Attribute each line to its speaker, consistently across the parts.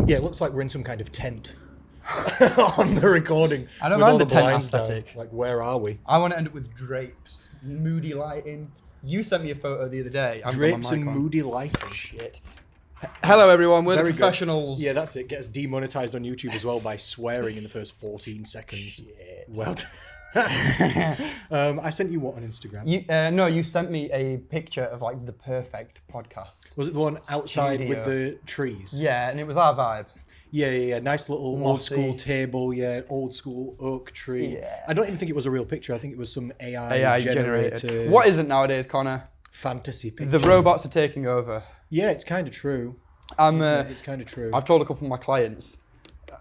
Speaker 1: Yeah, it looks like we're in some kind of tent on the recording.
Speaker 2: I don't
Speaker 1: with
Speaker 2: mind
Speaker 1: all
Speaker 2: the tent
Speaker 1: blinds down.
Speaker 2: aesthetic.
Speaker 1: Like, where are we?
Speaker 2: I want to end up with drapes, moody lighting. You sent me a photo the other day. I've got my
Speaker 1: Drapes
Speaker 2: mic
Speaker 1: and
Speaker 2: on.
Speaker 1: moody lighting.
Speaker 2: Shit. Hello, everyone. We're
Speaker 1: Very
Speaker 2: the
Speaker 1: good.
Speaker 2: professionals.
Speaker 1: Yeah, that's it. Gets demonetized on YouTube as well by swearing in the first 14 seconds.
Speaker 2: Shit.
Speaker 1: Well done. I sent you what on Instagram?
Speaker 2: No, you sent me a picture of like the perfect podcast.
Speaker 1: Was it the one outside
Speaker 2: Studio.
Speaker 1: with the trees?
Speaker 2: Yeah, and it was our vibe.
Speaker 1: Yeah. Nice little old
Speaker 2: Mossy.
Speaker 1: school table. Yeah, old school oak tree.
Speaker 2: Yeah.
Speaker 1: I don't even think it was a real picture. I think it was some AI,
Speaker 2: AI
Speaker 1: generated
Speaker 2: generated. What is it nowadays, Connor?
Speaker 1: fantasy picture.
Speaker 2: The robots are taking over.
Speaker 1: Yeah, it's kind of true.
Speaker 2: I'm.
Speaker 1: It's kind of true.
Speaker 2: I've told a couple of my clients,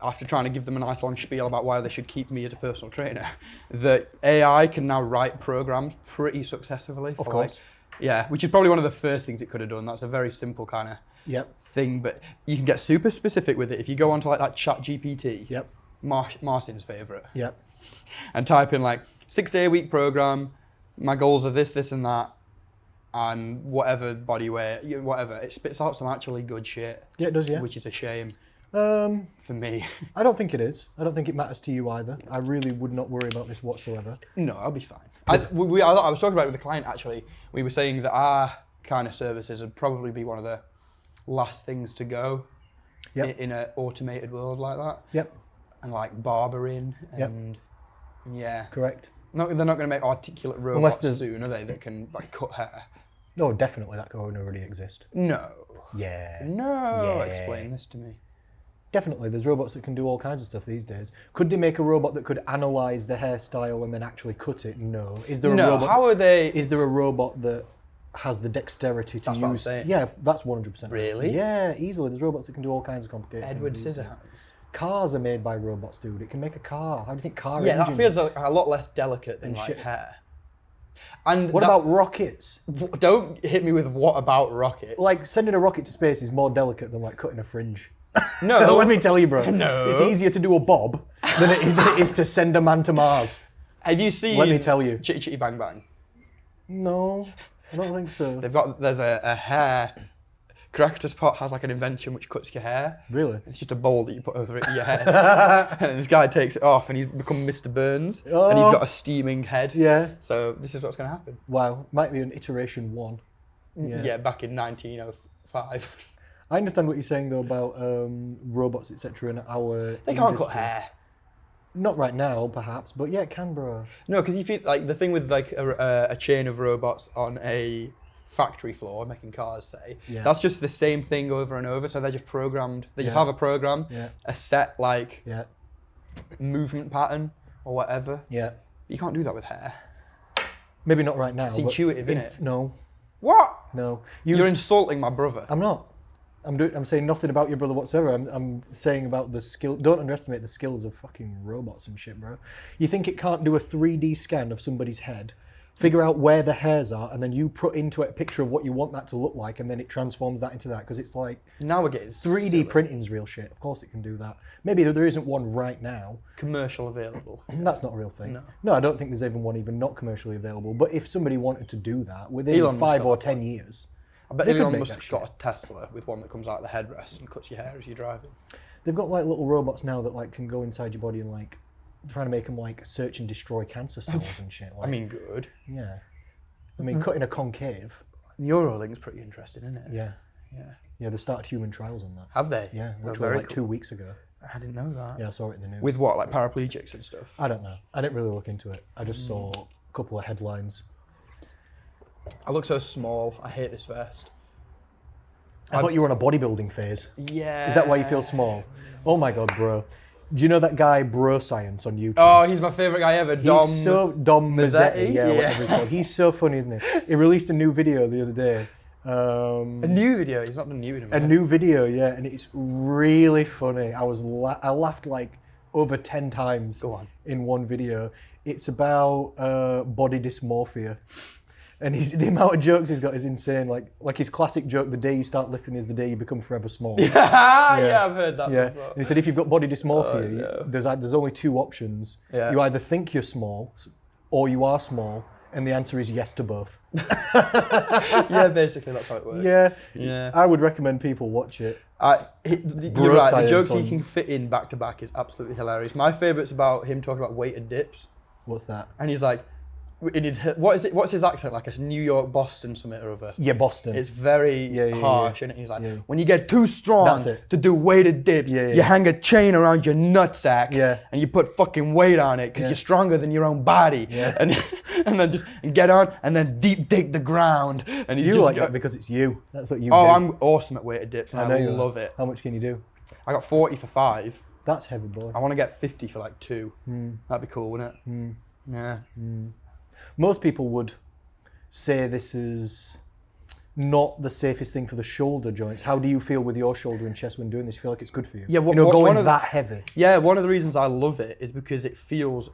Speaker 2: after trying to give them a nice long spiel about why they should keep me as a personal trainer, that AI can now write programs pretty successfully.
Speaker 1: Of course.
Speaker 2: Yeah, which is probably one of the first things it could have done. That's a very simple kind of
Speaker 1: Yep.
Speaker 2: thing, but you can get super specific with it. If you go onto like that ChatGPT,
Speaker 1: Yep.
Speaker 2: Martin's favourite,
Speaker 1: Yep.
Speaker 2: and type in like 6-day-a-week program, my goals are this, this and that, and whatever body weight, whatever, it spits out some actually good shit.
Speaker 1: Yeah, it does. Yeah.
Speaker 2: Which is a shame
Speaker 1: I
Speaker 2: for me.
Speaker 1: don't think it is. I don't think it matters to you either. I really would not worry about this whatsoever.
Speaker 2: No, I'll be fine. I was talking about it with a client actually. We were saying that our kind of services would probably be one of the last things to go
Speaker 1: Yep.
Speaker 2: in an automated world like that.
Speaker 1: Yep.
Speaker 2: And like barbering
Speaker 1: Yep.
Speaker 2: and yeah.
Speaker 1: Correct.
Speaker 2: No, they're not going to make articulate
Speaker 1: Unless
Speaker 2: robots
Speaker 1: there's-
Speaker 2: soon, are they? That can like cut hair.
Speaker 1: No, definitely that can already exist.
Speaker 2: No.
Speaker 1: Yeah.
Speaker 2: No.
Speaker 1: Yeah.
Speaker 2: Explain this to me.
Speaker 1: Definitely, there's robots that can do all kinds of stuff these days. Could they make a robot that could analyze the hairstyle and then actually cut it? No. Is there a
Speaker 2: No.
Speaker 1: robot?
Speaker 2: How are they?
Speaker 1: Is there a robot that has the dexterity to
Speaker 2: That's what I'm
Speaker 1: use?
Speaker 2: saying.
Speaker 1: Yeah, that's 100%.
Speaker 2: Really?
Speaker 1: Yeah, easily. There's robots that can do all kinds of complicated
Speaker 2: Edward
Speaker 1: things. these days.
Speaker 2: Scissorhands.
Speaker 1: Cars are made by robots, dude. It can make a car. How do you think car
Speaker 2: Yeah, that
Speaker 1: engines?
Speaker 2: feels like a lot less delicate than
Speaker 1: And
Speaker 2: like
Speaker 1: shit.
Speaker 2: hair. And
Speaker 1: What about rockets?
Speaker 2: Don't hit me with what about rockets?
Speaker 1: Like sending a rocket to space is more delicate than like cutting a fringe.
Speaker 2: no.
Speaker 1: Let me tell you, bro.
Speaker 2: No.
Speaker 1: It's easier to do a bob than it is to send a man to Mars.
Speaker 2: Have you seen?
Speaker 1: Let me tell you.
Speaker 2: Chitty Chitty Bang Bang.
Speaker 1: No, I don't think so.
Speaker 2: There's a hair. Caractacus Pot has like an invention which cuts your hair.
Speaker 1: Really?
Speaker 2: It's just a bowl that you put over it your head. And this guy takes it off and he's become Mr. Burns. And he's
Speaker 1: Oh.
Speaker 2: got a steaming head.
Speaker 1: Yeah.
Speaker 2: So this is what's going to happen.
Speaker 1: Wow. Might be an iteration 1.
Speaker 2: Yeah, back in 1905.
Speaker 1: I understand what you're saying though about robots, etc. and our.
Speaker 2: They can't cut
Speaker 1: industry.
Speaker 2: hair.
Speaker 1: Not right now, perhaps, but yeah, it can, bro.
Speaker 2: No, because you feel like the thing with like a chain of robots on a factory floor making cars, say,
Speaker 1: Yeah.
Speaker 2: that's just the same thing over and over. So they're just programmed. They just
Speaker 1: Yeah.
Speaker 2: have a program,
Speaker 1: Yeah.
Speaker 2: a set like
Speaker 1: Yeah.
Speaker 2: movement pattern or whatever.
Speaker 1: Yeah.
Speaker 2: You can't do that with hair.
Speaker 1: Maybe not right now.
Speaker 2: It's
Speaker 1: but
Speaker 2: intuitive, innit?
Speaker 1: No.
Speaker 2: What?
Speaker 1: No.
Speaker 2: You're insulting my brother.
Speaker 1: I'm not. I'm saying nothing about your brother whatsoever. I'm saying about the skill. Don't underestimate the skills of fucking robots and shit, bro. You think it can't do a 3D scan of somebody's head, figure out where the hairs are, and then you put into it a picture of what you want that to look like, and then it transforms that into that? Because it's like
Speaker 2: Now we're getting
Speaker 1: 3D
Speaker 2: silly.
Speaker 1: printing's real shit. Of course it can do that. Maybe there isn't one right now.
Speaker 2: Commercial available.
Speaker 1: That's not a real thing.
Speaker 2: No.
Speaker 1: No, I don't think there's even one even not commercially available. But if somebody wanted to do that within
Speaker 2: Elon Musk
Speaker 1: 5
Speaker 2: got
Speaker 1: or
Speaker 2: that
Speaker 1: 10 years,
Speaker 2: I bet
Speaker 1: They could
Speaker 2: Elon
Speaker 1: make
Speaker 2: Musk's
Speaker 1: that
Speaker 2: got a Tesla with one that comes out of the headrest and cuts your hair as you're driving.
Speaker 1: they've got like little robots now that like can go inside your body and like trying to make them like search and destroy cancer cells and shit. Like,
Speaker 2: I mean, good.
Speaker 1: yeah. I mean, cutting a concave.
Speaker 2: Neuralink's pretty interesting, isn't it?
Speaker 1: Yeah.
Speaker 2: Yeah.
Speaker 1: Yeah, they started human trials on that.
Speaker 2: Have they?
Speaker 1: Yeah,
Speaker 2: Oh,
Speaker 1: which were
Speaker 2: very
Speaker 1: like 2 weeks ago.
Speaker 2: I didn't know that.
Speaker 1: Yeah, I saw it in the news.
Speaker 2: With what, like paraplegics and stuff?
Speaker 1: I don't know. I didn't really look into it. I just saw a couple of headlines.
Speaker 2: I look so small. I hate this vest.
Speaker 1: I thought you were on a bodybuilding phase.
Speaker 2: Yeah.
Speaker 1: Is that why you feel small? Oh my god, bro. Do you know that guy Bro Science on YouTube?
Speaker 2: Oh, he's my favourite guy ever. Dom.
Speaker 1: He's so Dom Mazzetti,
Speaker 2: Mazzetti?
Speaker 1: yeah,
Speaker 2: Yeah.
Speaker 1: whatever he's called. He's so funny, isn't he? He released a new video the other day.
Speaker 2: A new video. He's not done new in a
Speaker 1: A
Speaker 2: minute.
Speaker 1: new video, yeah, and it's really funny. I laughed like over 10 times
Speaker 2: Go on.
Speaker 1: in one video. It's about body dysmorphia. And the amount of jokes he's got is insane. Like his classic joke, the day you start lifting is the day you become forever small.
Speaker 2: yeah, I've heard that
Speaker 1: Yeah,
Speaker 2: before.
Speaker 1: and he said if you've got body dysmorphia, there's only 2 options.
Speaker 2: Yeah.
Speaker 1: You either think you're small, or you are small, and the answer is yes to both.
Speaker 2: Yeah, basically that's how it works.
Speaker 1: Yeah,
Speaker 2: Yeah.
Speaker 1: I would recommend people watch it.
Speaker 2: You're right. The
Speaker 1: science
Speaker 2: jokes
Speaker 1: on-
Speaker 2: he can fit in back to back is absolutely hilarious. My favourite's about him talking about weighted dips,
Speaker 1: What's that?
Speaker 2: and he's like, what is it? What's his accent like? A New York, Boston, something or other.
Speaker 1: Yeah, Boston.
Speaker 2: It's very
Speaker 1: Yeah,
Speaker 2: harsh, and he's like,
Speaker 1: Yeah.
Speaker 2: when you get too strong
Speaker 1: That's it.
Speaker 2: to do weighted dips,
Speaker 1: Yeah, yeah.
Speaker 2: you hang a chain around your nutsack,
Speaker 1: Yeah.
Speaker 2: and you put fucking weight on it because
Speaker 1: Yeah.
Speaker 2: you're stronger than your own body,
Speaker 1: Yeah.
Speaker 2: and then just get on and then deep dig the ground, and
Speaker 1: you
Speaker 2: just
Speaker 1: like that because it's you. That's what you do.
Speaker 2: I'm awesome at weighted dips, and I
Speaker 1: know you are.
Speaker 2: love it.
Speaker 1: How much can you do?
Speaker 2: I got 40 for 5.
Speaker 1: That's heavy, boy.
Speaker 2: I want to get 50 for like 2. That'd be cool, wouldn't it? Yeah.
Speaker 1: Most people would say this is not the safest thing for the shoulder joints. How do you feel with your shoulder and chest when doing this? You feel like it's good for you?
Speaker 2: Yeah,
Speaker 1: you know,
Speaker 2: one
Speaker 1: going
Speaker 2: of the-
Speaker 1: that heavy.
Speaker 2: Yeah, one of the reasons I love it is because it feels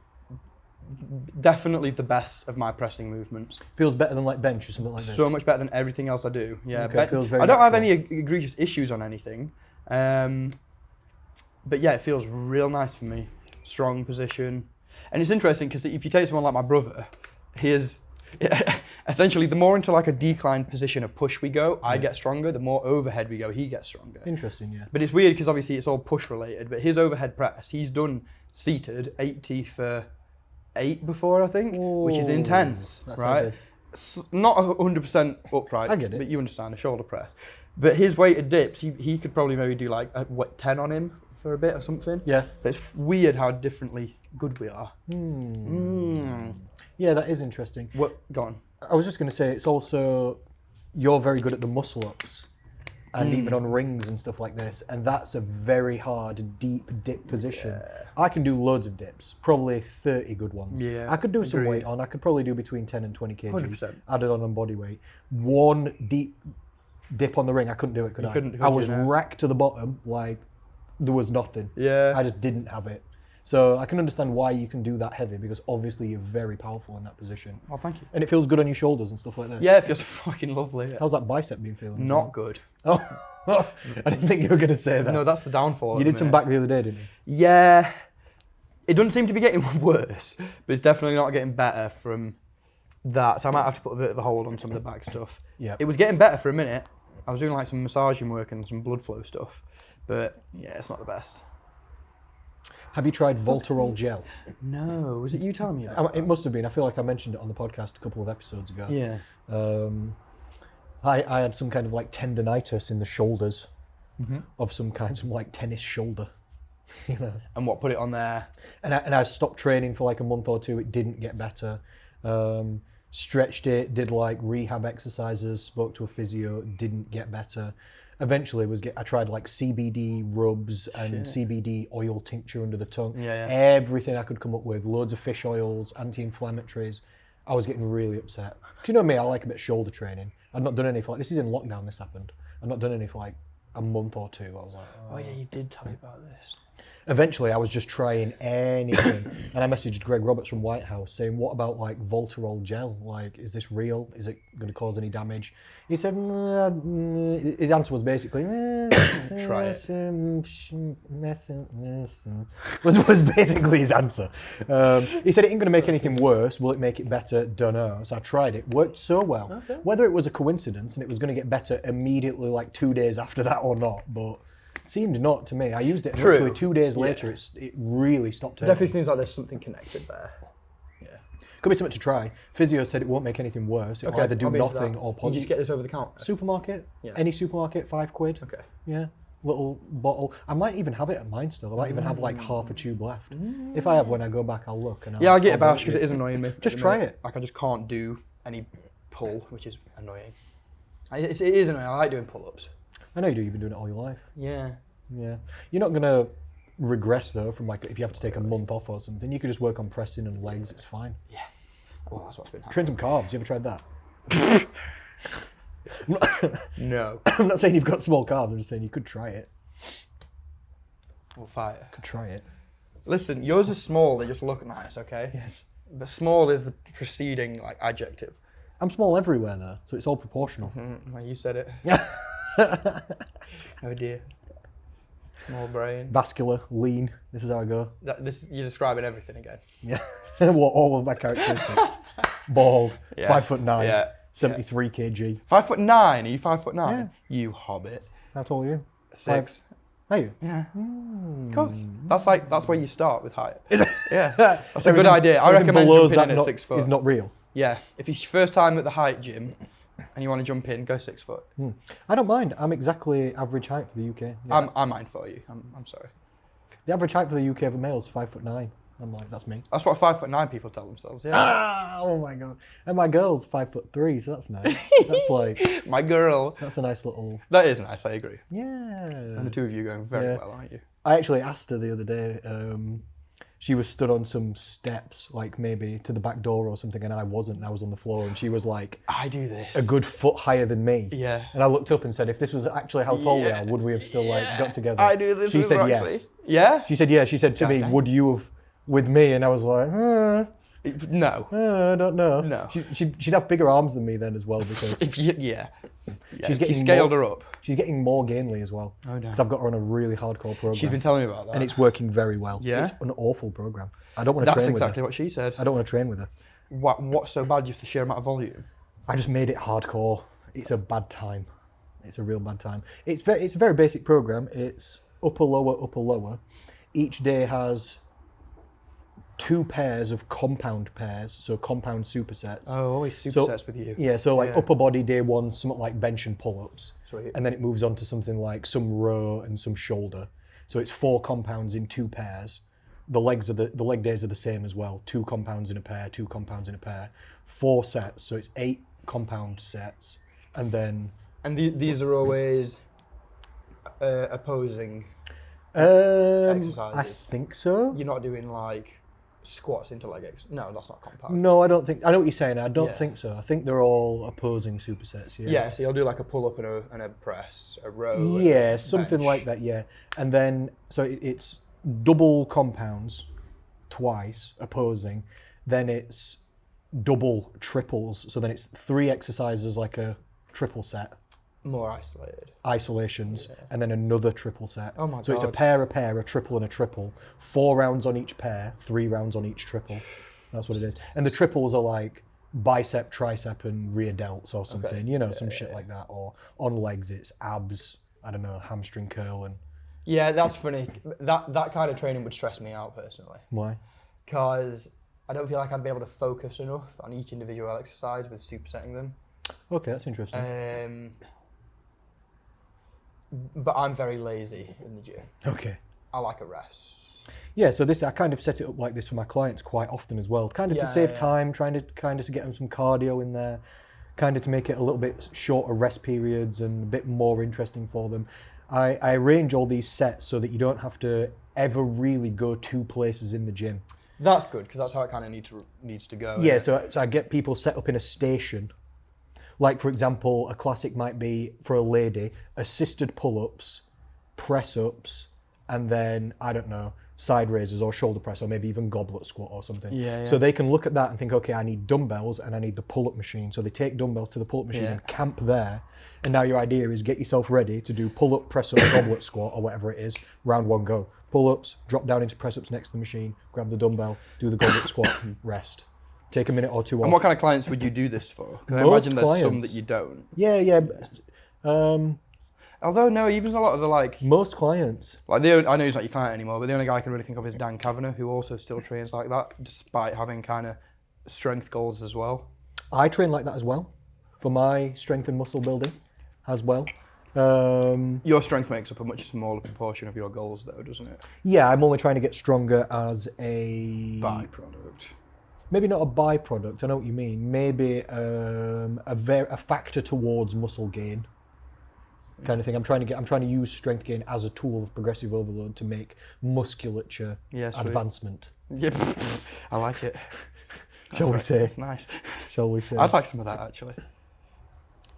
Speaker 2: definitely the best of my pressing movements.
Speaker 1: Feels better than like bench or something like this.
Speaker 2: So much better than everything else I do. Yeah,
Speaker 1: Okay, it feels very
Speaker 2: I don't have
Speaker 1: natural.
Speaker 2: any egregious issues on anything. But yeah, it feels real nice for me. Strong position. And it's interesting because if you take someone like my brother, he is essentially the more into like a declined position of push we go, I get stronger. The more overhead we go, he gets stronger.
Speaker 1: Interesting, yeah.
Speaker 2: But it's weird because obviously it's all push related. But his overhead press, he's done seated 80 for 8 before, I think, which is
Speaker 1: Ooh,
Speaker 2: intense,
Speaker 1: that's
Speaker 2: right?
Speaker 1: heavy.
Speaker 2: Not 100% upright.
Speaker 1: I get it.
Speaker 2: But you understand a shoulder press. But his weighted dips, he could probably maybe do like a 10 on him for a bit or something.
Speaker 1: Yeah.
Speaker 2: But it's weird how differently good we are.
Speaker 1: Yeah, that is interesting.
Speaker 2: What? Go on.
Speaker 1: I was just going to say, it's also, you're very good at the muscle ups and even on rings and stuff like this. And that's a very hard, deep dip position. I can do loads of dips, probably 30 good ones.
Speaker 2: Yeah,
Speaker 1: I could do some
Speaker 2: agreed.
Speaker 1: weight on. I could probably do between 10 and 20 kg
Speaker 2: 100%.
Speaker 1: added on body weight. One deep dip on the ring, I couldn't do it, could I?
Speaker 2: couldn't,
Speaker 1: I was
Speaker 2: could you, no?
Speaker 1: racked to the bottom, like there was nothing.
Speaker 2: Yeah.
Speaker 1: I just didn't have it. So I can understand why you can do that heavy, because obviously you're very powerful in that position.
Speaker 2: Oh, thank you.
Speaker 1: And it feels good on your shoulders and stuff like this.
Speaker 2: Yeah, it feels fucking lovely.
Speaker 1: How's that bicep been feeling?
Speaker 2: Not good.
Speaker 1: Oh, I didn't think you were going to say that.
Speaker 2: No, that's the downfall.
Speaker 1: You did some back the other day, didn't you?
Speaker 2: Yeah. It doesn't seem to be getting worse, but it's definitely not getting better from that. So I might have to put a bit of a hold on some of the back stuff.
Speaker 1: Yeah.
Speaker 2: It was getting better for a minute. I was doing like some massaging work and some blood flow stuff, but yeah, it's not the best.
Speaker 1: Have you tried Voltarol gel?
Speaker 2: No, was it you telling me about
Speaker 1: It must have been. I feel like I mentioned it on the podcast a couple of episodes ago.
Speaker 2: Yeah.
Speaker 1: I had some kind of like tendonitis in the shoulders of some kind, some like tennis shoulder, you know.
Speaker 2: And what, put it on there?
Speaker 1: And I stopped training for like a month or two. It didn't get better. Stretched it, did like rehab exercises, spoke to a physio, didn't get better. Eventually I tried like CBD rubs and CBD oil tincture under the tongue.
Speaker 2: Yeah.
Speaker 1: Everything I could come up with, loads of fish oils, anti-inflammatories. I was getting really upset. 'Cause you know me, I like a bit of shoulder training. I'd not done any for like, this is in lockdown this happened. I'd not done any for like a month or two. I was like,
Speaker 2: Oh yeah, you did tell me about this.
Speaker 1: Eventually, I was just trying anything, and I messaged Greg Roberts from White House saying, "What about like Voltarol gel? Like, is this real? Is it going to cause any damage?" He said, his answer was basically,
Speaker 2: Try it.
Speaker 1: was basically his answer. He said it ain't going to make anything worse. Will it make it better? Don't know. So I tried it. Worked so well.
Speaker 2: Okay.
Speaker 1: Whether it was a coincidence and it was going to get better immediately, like 2 days after that, or not, but. Seemed not to me. I used it and
Speaker 2: True.
Speaker 1: literally 2 days later it really stopped hurting.
Speaker 2: Definitely seems like there's something connected there.
Speaker 1: Could be something to try. Physio said it won't make anything worse. It'll either do
Speaker 2: I'll be into
Speaker 1: nothing
Speaker 2: that.
Speaker 1: or
Speaker 2: You
Speaker 1: positive.
Speaker 2: just get this over the counter.
Speaker 1: Supermarket?
Speaker 2: Yeah.
Speaker 1: Any supermarket, £5.
Speaker 2: Okay.
Speaker 1: Yeah. Little bottle. I might even have it at mine still. I might even have like half a tube left. If I have, when I go back, I'll look. And
Speaker 2: Yeah, I'll get a
Speaker 1: I'll
Speaker 2: bash because it is annoying me.
Speaker 1: Just
Speaker 2: at the
Speaker 1: try
Speaker 2: minute.
Speaker 1: it.
Speaker 2: Like I just can't do any pull, which is annoying. It is annoying. I like doing pull-ups.
Speaker 1: I know you do. You've been doing it all your life.
Speaker 2: Yeah.
Speaker 1: Yeah. You're not going to regress though from like if you have to take a month off or something. You could just work on pressing and legs. It's fine.
Speaker 2: Yeah. Well, that's what's been
Speaker 1: Train
Speaker 2: happening.
Speaker 1: some calves. You ever tried that?
Speaker 2: No.
Speaker 1: I'm not saying you've got small calves. I'm just saying you could try it.
Speaker 2: We'll fight.
Speaker 1: Could try it.
Speaker 2: Listen, yours is small. They just look nice, okay?
Speaker 1: Yes.
Speaker 2: But small is the preceding like adjective.
Speaker 1: I'm small everywhere though, so it's all proportional.
Speaker 2: Well, you said it.
Speaker 1: Yeah.
Speaker 2: Oh dear. Small brain.
Speaker 1: Vascular, lean. This is how I go.
Speaker 2: You're describing everything again.
Speaker 1: Yeah. What all of my characteristics. Bald,
Speaker 2: Yeah.
Speaker 1: 5'9",
Speaker 2: Yeah.
Speaker 1: 73 kg.
Speaker 2: 5'9". Are you 5'9"? You hobbit.
Speaker 1: How tall are you?
Speaker 2: 6.
Speaker 1: Are you?
Speaker 2: Yeah. Of course. That's where you start with height. Yeah. That's a good idea. I
Speaker 1: Everything
Speaker 2: recommend
Speaker 1: below
Speaker 2: jumping
Speaker 1: that
Speaker 2: in at
Speaker 1: not-
Speaker 2: 6 foot.
Speaker 1: is not real.
Speaker 2: Yeah. If it's your first time at the height gym and you want to jump in, go 6 foot.
Speaker 1: I don't mind. I'm exactly average height for the UK. Yeah.
Speaker 2: I mind for you. I'm sorry.
Speaker 1: The average height for the UK of a male is 5'9". I'm like, that's me.
Speaker 2: That's what 5'9" people tell themselves. Yeah.
Speaker 1: Ah, oh my god! And my girl's 5'3", so that's nice. That's like,
Speaker 2: My girl.
Speaker 1: that's a nice little.
Speaker 2: That is nice. I agree.
Speaker 1: Yeah.
Speaker 2: And the two of you going very
Speaker 1: Yeah.
Speaker 2: well, aren't you?
Speaker 1: I actually asked her the other day. She was stood on some steps, like maybe to the back door or something, and I wasn't. And I was on the floor, and she was like
Speaker 2: I do this.
Speaker 1: a good foot higher than me.
Speaker 2: Yeah.
Speaker 1: And I looked up and said, if this was actually how tall we
Speaker 2: Yeah.
Speaker 1: are, would we have still like got together?
Speaker 2: I do this.
Speaker 1: She
Speaker 2: with
Speaker 1: said
Speaker 2: Roxy.
Speaker 1: yes.
Speaker 2: Yeah.
Speaker 1: She said yeah. She said to me,
Speaker 2: dang.
Speaker 1: would you have with me? And I was like,
Speaker 2: No.
Speaker 1: I don't know.
Speaker 2: No.
Speaker 1: She'd have bigger arms than me then as well because
Speaker 2: If you, yeah.
Speaker 1: She's
Speaker 2: if
Speaker 1: getting
Speaker 2: you scaled
Speaker 1: more-
Speaker 2: her up.
Speaker 1: she's getting more gainly as well.
Speaker 2: Oh, no.
Speaker 1: Because I've got her on a really hardcore program.
Speaker 2: She's been telling me about that.
Speaker 1: and it's working very well.
Speaker 2: Yeah?
Speaker 1: It's an awful program. I don't want to
Speaker 2: That's
Speaker 1: train
Speaker 2: exactly
Speaker 1: with
Speaker 2: what she said.
Speaker 1: her. I don't want to train with her.
Speaker 2: What's so bad? Just the sheer amount of volume.
Speaker 1: I just made it hardcore. It's a bad time. It's a real bad time. It's a very basic program. It's upper, lower. Each day has 2 pairs of compound pairs, so compound supersets.
Speaker 2: Oh, always
Speaker 1: So-
Speaker 2: supersets with you.
Speaker 1: Yeah, so like
Speaker 2: Yeah.
Speaker 1: upper body day 1, something like bench and pull-ups.
Speaker 2: Sweet.
Speaker 1: And then it moves on to something like some row and some shoulder. So it's 4 compounds in 2 pairs. The leg days are the same as well. 2 compounds in a pair, 2 compounds in a pair. 4 sets, so it's 8 compound sets. And then
Speaker 2: And these are always opposing.
Speaker 1: I
Speaker 2: Exercises.
Speaker 1: think so.
Speaker 2: You're not doing like squats into leg No, that's not compound.
Speaker 1: No, I don't think. I know what you're saying. I don't
Speaker 2: Yeah.
Speaker 1: think so. I think they're all opposing supersets. Yeah.
Speaker 2: Yeah, so you'll do like a pull up and a press, a row. and a
Speaker 1: Yeah, something
Speaker 2: bench.
Speaker 1: like that. Yeah, and then so it's double compounds twice opposing. Then it's double triples. So then it's 3 exercises like a triple set,
Speaker 2: More isolated.
Speaker 1: isolations, and then another triple set.
Speaker 2: Oh my
Speaker 1: So it's a
Speaker 2: God.
Speaker 1: pair, a triple, and a triple. 4 rounds on each pair, 3 rounds on each triple. That's what it is. And the triples are like bicep, tricep, and rear delts or something. You know, some shit like that. Or on legs, it's abs. I don't know, hamstring curl and
Speaker 2: Yeah, that's funny. That kind of training would stress me out personally,
Speaker 1: why?
Speaker 2: because I don't feel like I'd be able to focus enough on each individual exercise with supersetting them.
Speaker 1: Okay, that's interesting.
Speaker 2: But I'm very lazy in the gym.
Speaker 1: Okay.
Speaker 2: I like a rest.
Speaker 1: Yeah, so I kind of set it up like this for my clients quite often as well. Kind of to
Speaker 2: Yeah,
Speaker 1: save
Speaker 2: yeah.
Speaker 1: time, trying to get them some cardio in there, kind of to make it a little bit shorter rest periods and a bit more interesting for them. I arrange all these sets so that you don't have to ever really go 2 places in the gym.
Speaker 2: That's good because that's how it kind of needs to go.
Speaker 1: Yeah,
Speaker 2: isn't it?
Speaker 1: so I get people set up in a station. Like, for example, a classic might be, for a lady, assisted pull-ups, press-ups, and then, I don't know, side raises or shoulder press or maybe even goblet squat or something.
Speaker 2: Yeah,
Speaker 1: So
Speaker 2: yeah.
Speaker 1: they can look at that and think, okay, I need dumbbells and I need the pull-up machine. So they take dumbbells to the pull-up machine
Speaker 2: Yeah.
Speaker 1: and camp there. And now your idea is get yourself ready to do pull-up, press-up, goblet squat or whatever it is, round 1 go. Pull-ups, drop down into press-ups next to the machine, grab the dumbbell, do the goblet squat, rest. Take a minute or 2 off.
Speaker 2: And what kind of clients would you do this for? 'Cause I
Speaker 1: Most
Speaker 2: imagine there's some
Speaker 1: clients.
Speaker 2: that you don't.
Speaker 1: Yeah.
Speaker 2: Although no, even a lot of the like
Speaker 1: Most clients.
Speaker 2: I know he's not your client anymore, but the only guy I can really think of is Dan Kavanagh, who also still trains like that, despite having kind of strength goals as well.
Speaker 1: I train like that as well for my strength and muscle building as well. Um,
Speaker 2: Your strength makes up a much smaller proportion of your goals, though, doesn't it?
Speaker 1: yeah, I'm only trying to get stronger as a
Speaker 2: Byproduct.
Speaker 1: maybe not a byproduct. I know what you mean. Maybe a factor towards muscle gain, kind of thing. I'm trying to use strength gain as a tool of progressive overload to make musculature
Speaker 2: Yeah, sweet.
Speaker 1: advancement.
Speaker 2: Yep, I like it.
Speaker 1: Shall we say?
Speaker 2: That's nice.
Speaker 1: Shall we say?
Speaker 2: I'd like some of that actually.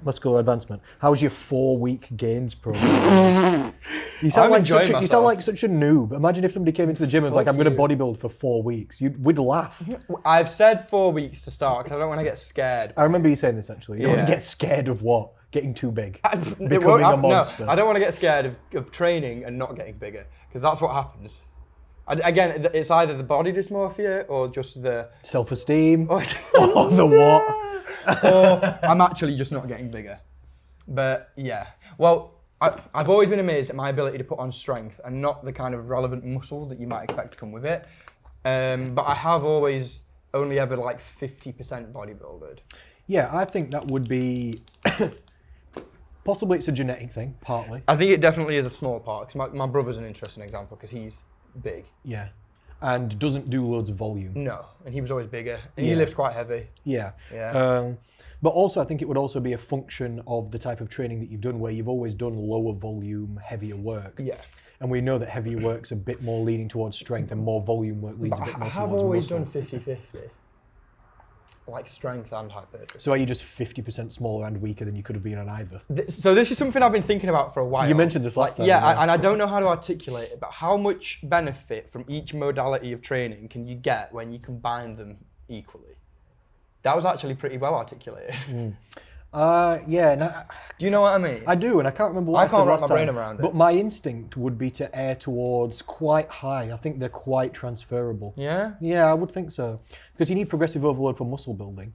Speaker 1: Muscular advancement. How's your 4-week gains program? You sound
Speaker 2: I'm
Speaker 1: like
Speaker 2: enjoying
Speaker 1: such a, you
Speaker 2: myself.
Speaker 1: sound like such a noob. Imagine if somebody came into the gym and was like,
Speaker 2: Fuck
Speaker 1: "I'm going to
Speaker 2: you.
Speaker 1: bodybuild for 4 weeks." We'd laugh.
Speaker 2: I've said 4 weeks to start because I don't want to get scared.
Speaker 1: I remember you saying this actually. You don't want to
Speaker 2: Yeah.
Speaker 1: get scared of what? Getting too big.
Speaker 2: It won't
Speaker 1: Becoming a
Speaker 2: happen-
Speaker 1: monster.
Speaker 2: No, I don't want to get scared of training and not getting bigger because that's what happens. Again, it's either the body dysmorphia or just the.
Speaker 1: Self-esteem.
Speaker 2: Or
Speaker 1: Oh, the what?
Speaker 2: I'm actually just not getting bigger. But yeah, well, I've always been amazed at my ability to put on strength and not the kind of relevant muscle that you might expect to come with it. But I have always only ever like 50% bodybuilded.
Speaker 1: Yeah, I think that would be possibly it's a genetic thing, partly.
Speaker 2: I think it definitely is a small part, because my brother's an interesting example because he's big.
Speaker 1: Yeah, and doesn't do loads of volume.
Speaker 2: No, and he was always bigger, and he
Speaker 1: Yeah.
Speaker 2: lifts quite heavy.
Speaker 1: Yeah.
Speaker 2: Yeah.
Speaker 1: But also, I think it would also be a function of the type of training that you've done, where you've always done lower volume, heavier work.
Speaker 2: Yeah.
Speaker 1: And we know that heavier work's a bit more leaning towards strength, and more volume work leans
Speaker 2: But
Speaker 1: a bit
Speaker 2: I
Speaker 1: more
Speaker 2: have
Speaker 1: towards
Speaker 2: always
Speaker 1: muscle.
Speaker 2: done 50-50. Like strength and hypertrophy.
Speaker 1: So are you just 50% smaller and weaker than you could have been on either?
Speaker 2: So this is something I've been thinking about for a while.
Speaker 1: You mentioned this last time,
Speaker 2: Yeah,
Speaker 1: yeah.
Speaker 2: and I don't know how to articulate it, but how much benefit from each modality of training can you get when you combine them equally? That was actually pretty well articulated.
Speaker 1: Yeah, no,
Speaker 2: Do you know what I mean?
Speaker 1: I do, and I can't remember what
Speaker 2: I
Speaker 1: I, said
Speaker 2: can't wrap
Speaker 1: last
Speaker 2: my brain
Speaker 1: time,
Speaker 2: around it.
Speaker 1: But my instinct would be to err towards quite high. I think they're quite transferable.
Speaker 2: Yeah?
Speaker 1: Yeah, I would think so. Because you need progressive overload for muscle building.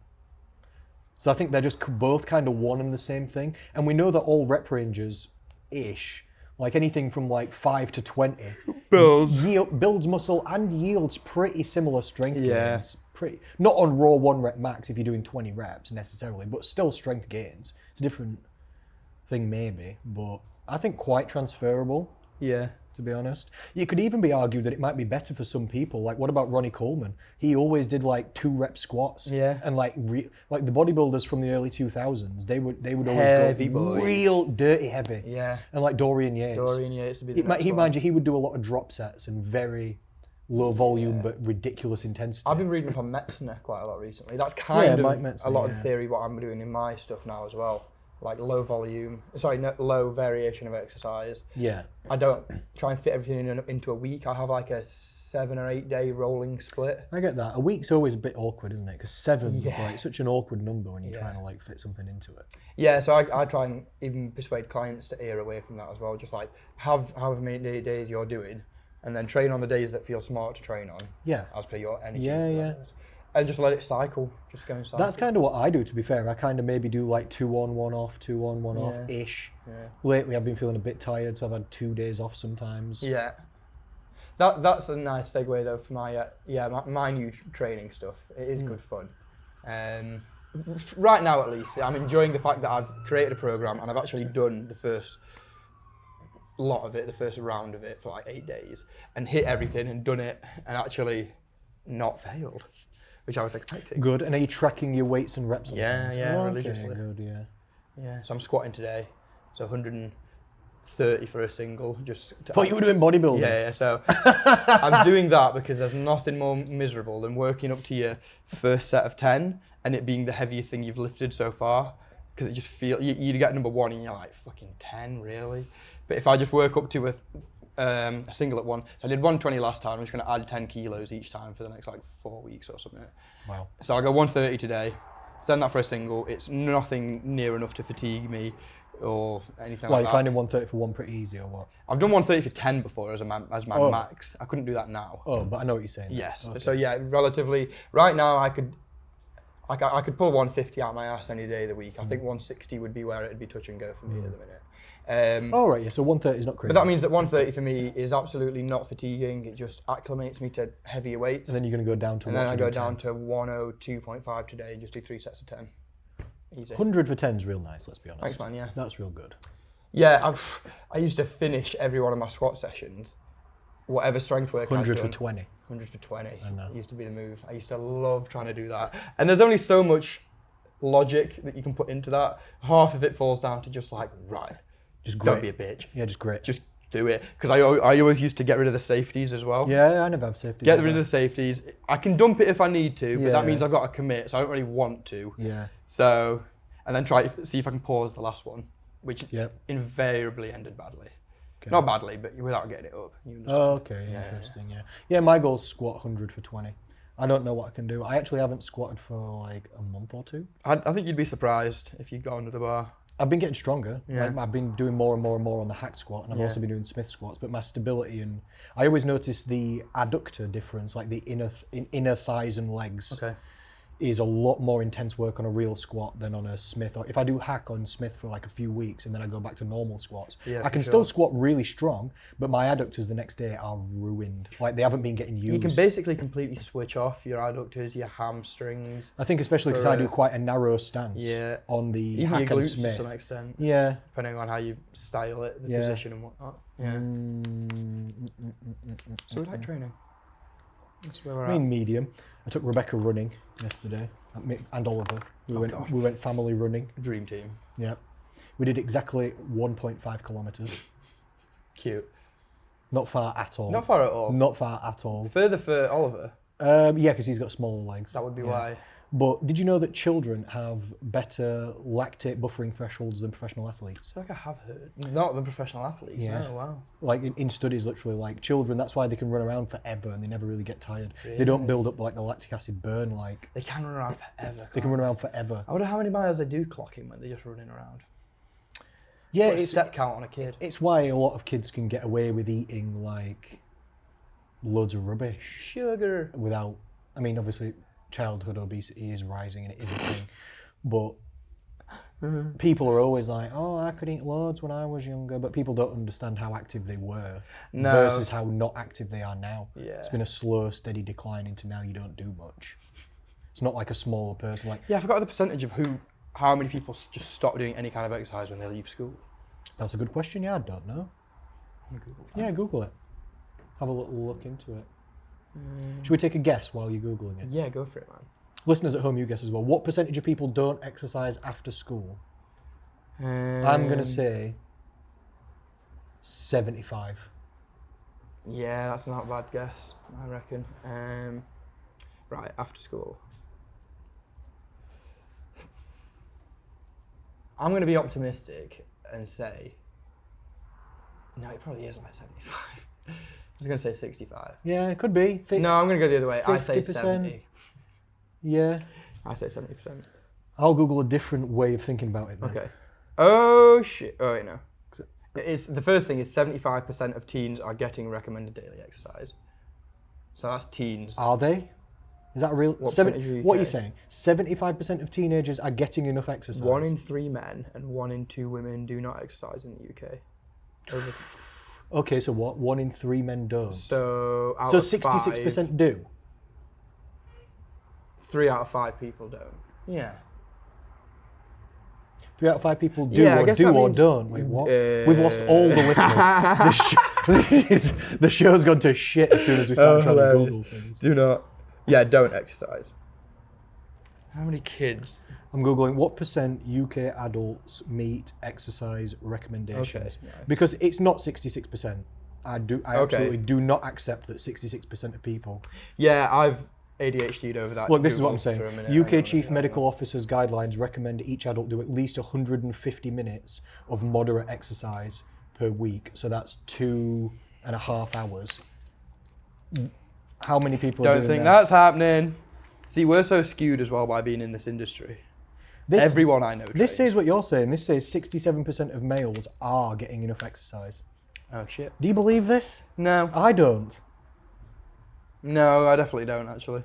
Speaker 1: So I think they're just both kind of one and the same thing. And we know that all rep ranges-ish, like anything from like 5 to 20, builds muscle and yields pretty similar strength
Speaker 2: Yeah.
Speaker 1: gains. Not on raw 1 rep max if you're doing 20 reps necessarily, but still strength gains. It's a different thing maybe, but I think quite transferable,
Speaker 2: Yeah.
Speaker 1: to be honest. You could even be argued that it might be better for some people. Like, what about Ronnie Coleman? He always did like 2 rep squats.
Speaker 2: Yeah.
Speaker 1: And like the bodybuilders from the early 2000s, they would always
Speaker 2: Heavy
Speaker 1: go
Speaker 2: boys.
Speaker 1: real dirty heavy.
Speaker 2: Yeah.
Speaker 1: And like Dorian Yates.
Speaker 2: Dorian Yates would be the next one.
Speaker 1: Mind you, he would do a lot of drop sets and very low volume but ridiculous intensity.
Speaker 2: I've been reading up on Metzner quite a lot recently. That's kind
Speaker 1: Mike
Speaker 2: of
Speaker 1: Metzner,
Speaker 2: a lot
Speaker 1: yeah.
Speaker 2: of theory what I'm doing in my stuff now as well. Like low variation of exercise.
Speaker 1: Yeah.
Speaker 2: I don't try and fit everything into a week. I have like a 7 or 8 day rolling split.
Speaker 1: I get that. A week's always a bit awkward, isn't it? Because 7's
Speaker 2: Yeah.
Speaker 1: like such an awkward number when you're
Speaker 2: Yeah.
Speaker 1: trying to like fit something into it.
Speaker 2: Yeah, so I try and even persuade clients to err away from that as well. Just like have however many days you're doing, and then train on the days that feel smart to train on.
Speaker 1: Yeah.
Speaker 2: As per your energy
Speaker 1: Yeah, yeah.
Speaker 2: levels. And just let it cycle. Just go and cycle.
Speaker 1: That's kind of what I do, to be fair. I kind of maybe do like 2 on, 1 off, 2 on, 1 off ish.
Speaker 2: Yeah.
Speaker 1: Lately, I've been feeling a bit tired, so I've had 2 days off sometimes.
Speaker 2: Yeah. That's a nice segue though for my new training stuff. It is good fun. Right now at least, I'm enjoying the fact that I've created a program and I've actually done the first lot of it, the first round of it for like 8 days, and hit everything and done it and actually not failed, which I was expecting.
Speaker 1: Good. And are you tracking your weights and reps? And
Speaker 2: Yeah,
Speaker 1: things?
Speaker 2: yeah,
Speaker 1: Oh,
Speaker 2: religiously.
Speaker 1: Okay, good, yeah.
Speaker 2: Yeah. So I'm squatting today, so 130 for a single. Just to
Speaker 1: Thought you were doing bodybuilding.
Speaker 2: Yeah, so I'm doing that because there's nothing more miserable than working up to your first set of 10 and it being the heaviest thing you've lifted so far. Because it just feels, you get number 1 and you're like, fucking 10, really? But if I just work up to a single at 1, so I did 120 last time, I'm just going to add 10 kilos each time for the next like 4 weeks or something.
Speaker 1: Wow.
Speaker 2: So I'll go 130 today, send that for a single. It's nothing near enough to fatigue me or anything
Speaker 1: Well,
Speaker 2: like
Speaker 1: you're
Speaker 2: that.
Speaker 1: finding 130 for 1 pretty easy, or what?
Speaker 2: I've done 130 for 10 before as my
Speaker 1: Oh.
Speaker 2: max. I couldn't do that now.
Speaker 1: Oh, but I know what you're saying.
Speaker 2: Yes.
Speaker 1: Okay.
Speaker 2: So yeah, relatively. Right now, I could pull 150 out my ass any day of the week. I think 160 would be where it'd be touch and go for me at the minute.
Speaker 1: Oh, right, yeah, so 130 is not crazy.
Speaker 2: But that means that 130 for me is absolutely not fatiguing. It just acclimates me to heavier weights.
Speaker 1: And then you're going to go down to
Speaker 2: And
Speaker 1: what?
Speaker 2: then I
Speaker 1: to
Speaker 2: go
Speaker 1: do
Speaker 2: down
Speaker 1: 10?
Speaker 2: to 102.5 today and just do 3 sets of 10. Easy.
Speaker 1: 100 for 10 is real nice, let's be honest.
Speaker 2: Thanks, man, yeah.
Speaker 1: That's real good.
Speaker 2: Yeah, I used to finish every one of my squat sessions, whatever strength work
Speaker 1: 100
Speaker 2: I'd
Speaker 1: for
Speaker 2: done.
Speaker 1: 20.
Speaker 2: 100 for 20.
Speaker 1: I know.
Speaker 2: Used to be the move. I used to love trying to do that. And there's only so much logic that you can put into that. Half of it falls down to just like, right,
Speaker 1: Just
Speaker 2: don't
Speaker 1: great.
Speaker 2: be a bitch.
Speaker 1: Yeah, just great.
Speaker 2: Just do it. Because I always used to get rid of the safeties as well.
Speaker 1: Yeah, I never have safety.
Speaker 2: Get rid of the safeties. I can dump it if I need to, but
Speaker 1: Yeah.
Speaker 2: that means I've got to commit, so I don't really want to.
Speaker 1: Yeah.
Speaker 2: So, and then try to see if I can pause the last one, which
Speaker 1: Yep.
Speaker 2: invariably ended badly.
Speaker 1: Okay.
Speaker 2: Not badly, but without getting it up. You understand?
Speaker 1: Oh, okay, interesting, yeah. Yeah, my goal's squat 100 for 20. I don't know what I can do. I actually haven't squatted for like a month or 2.
Speaker 2: I think you'd be surprised if you got under the bar.
Speaker 1: I've been getting stronger.
Speaker 2: Yeah.
Speaker 1: Like, I've been doing more and more and more on the hack squat, and I've
Speaker 2: Yeah.
Speaker 1: also been doing Smith squats. But my stability and I always notice the adductor difference, like the inner thighs and legs.
Speaker 2: Okay.
Speaker 1: is a lot more intense work on a real squat than on a Smith. Or if I do hack on Smith for like a few weeks and then I go back to normal squats,
Speaker 2: Yeah,
Speaker 1: I can
Speaker 2: for
Speaker 1: still
Speaker 2: sure.
Speaker 1: squat really strong, but my adductors the next day are ruined. Like they haven't been getting used.
Speaker 2: You can basically completely switch off your adductors, your hamstrings,
Speaker 1: I think especially because
Speaker 2: for
Speaker 1: I do
Speaker 2: a-
Speaker 1: quite a narrow stance
Speaker 2: Yeah.
Speaker 1: on the
Speaker 2: even your
Speaker 1: hack and
Speaker 2: glutes to
Speaker 1: Smith.
Speaker 2: some extent,
Speaker 1: Yeah.
Speaker 2: depending on how you style it, the
Speaker 1: Yeah.
Speaker 2: position and whatnot. Yeah. So we like training. That's where we're
Speaker 1: I mean, medium. I took Rebecca running yesterday and Oliver.
Speaker 2: God.
Speaker 1: We went family running.
Speaker 2: at. Dream team.
Speaker 1: Yeah. We did exactly 1.5 kilometers.
Speaker 2: Cute.
Speaker 1: Not far at all.
Speaker 2: Not far at all.
Speaker 1: Not far at all.
Speaker 2: Further for Oliver.
Speaker 1: Yeah, because he's got smaller legs.
Speaker 2: That would be
Speaker 1: Yeah.
Speaker 2: why.
Speaker 1: But did you know that children have better lactate buffering thresholds than professional athletes?
Speaker 2: I feel like I have heard. Not the professional athletes.
Speaker 1: Yeah.
Speaker 2: No, wow.
Speaker 1: Like in studies, literally, like children, that's why they can run around forever and they never really get tired. They don't build up like the lactic acid burn. Like
Speaker 2: They can run around forever.
Speaker 1: they can run around forever.
Speaker 2: I wonder how many miles they do clocking when they're just running around.
Speaker 1: Yeah,
Speaker 2: Put a
Speaker 1: it's
Speaker 2: step count on a kid.
Speaker 1: it's why a lot of kids can get away with eating like loads of rubbish
Speaker 2: Sugar.
Speaker 1: without. I mean, obviously, childhood obesity is rising and it is a thing, but people are always like, "Oh, I could eat loads when I was younger," but people don't understand how active they were
Speaker 2: No.
Speaker 1: versus how not active they are now.
Speaker 2: Yeah.
Speaker 1: It's been a slow, steady decline into now you don't do much. It's not like a smaller person. Like
Speaker 2: Yeah, I forgot the percentage of how many people just stop doing any kind of exercise when they leave school.
Speaker 1: that's a good question. Yeah, I don't know. Yeah, Google it. Have a little look into it. Should we take a guess while you're Googling it?
Speaker 2: Yeah, go for it, man.
Speaker 1: Listeners at home, you guess as well. What percentage of people don't exercise after school? I'm going to say 75.
Speaker 2: Yeah, that's not a bad guess, I reckon. Right, after school. I'm going to be optimistic and say... No, it probably is like 75. I was going to say 65.
Speaker 1: Yeah, it could be.
Speaker 2: No, I'm going to go the other way. I say
Speaker 1: 50%.
Speaker 2: 70.
Speaker 1: Yeah.
Speaker 2: I say 70%.
Speaker 1: I'll Google a different way of thinking about it then.
Speaker 2: Okay. Oh, shit. Oh, wait, no. It's, the first thing is 75% of teens are getting recommended daily exercise. So that's teens.
Speaker 1: Are they? Is that a real?
Speaker 2: What percentage of
Speaker 1: What are you
Speaker 2: UK?
Speaker 1: saying? 75% of teenagers are getting enough exercise.
Speaker 2: 1 in 3 men and 1 in 2 women do not exercise in the UK.
Speaker 1: Okay, so what? 1 in 3 men don't.
Speaker 2: So out
Speaker 1: So
Speaker 2: of
Speaker 1: 66%
Speaker 2: 5,
Speaker 1: do.
Speaker 2: 3 out of 5 people don't. Yeah.
Speaker 1: 3 out of 5 people do
Speaker 2: Yeah, I
Speaker 1: or
Speaker 2: guess
Speaker 1: do
Speaker 2: that
Speaker 1: or
Speaker 2: means-
Speaker 1: don't. Wait, what? We've lost all the listeners. The show's gone to shit as soon as we start trying to Google things.
Speaker 2: Do not. Yeah, don't exercise. How many kids?
Speaker 1: I'm Googling what percent UK adults meet exercise recommendations.
Speaker 2: Okay, nice.
Speaker 1: Because it's not 66%. I
Speaker 2: Okay.
Speaker 1: absolutely do not accept that 66% of people.
Speaker 2: Yeah, I've ADHD'd over that.
Speaker 1: Look, this is what I'm
Speaker 2: Googled
Speaker 1: saying.
Speaker 2: for a minute. Hang
Speaker 1: UK
Speaker 2: on,
Speaker 1: Chief
Speaker 2: hang on.
Speaker 1: Medical Officer's guidelines recommend each adult do at least 150 minutes of moderate exercise per week. So that's 2.5 hours. How many people are
Speaker 2: Don't
Speaker 1: doing
Speaker 2: think
Speaker 1: that?
Speaker 2: that's happening. See, we're so skewed as well by being in this industry. Everyone I know
Speaker 1: This
Speaker 2: trains.
Speaker 1: says what you're saying. This says 67% of males are getting enough exercise.
Speaker 2: Oh, shit.
Speaker 1: Do you believe this?
Speaker 2: No.
Speaker 1: I don't.
Speaker 2: No, I definitely don't, actually.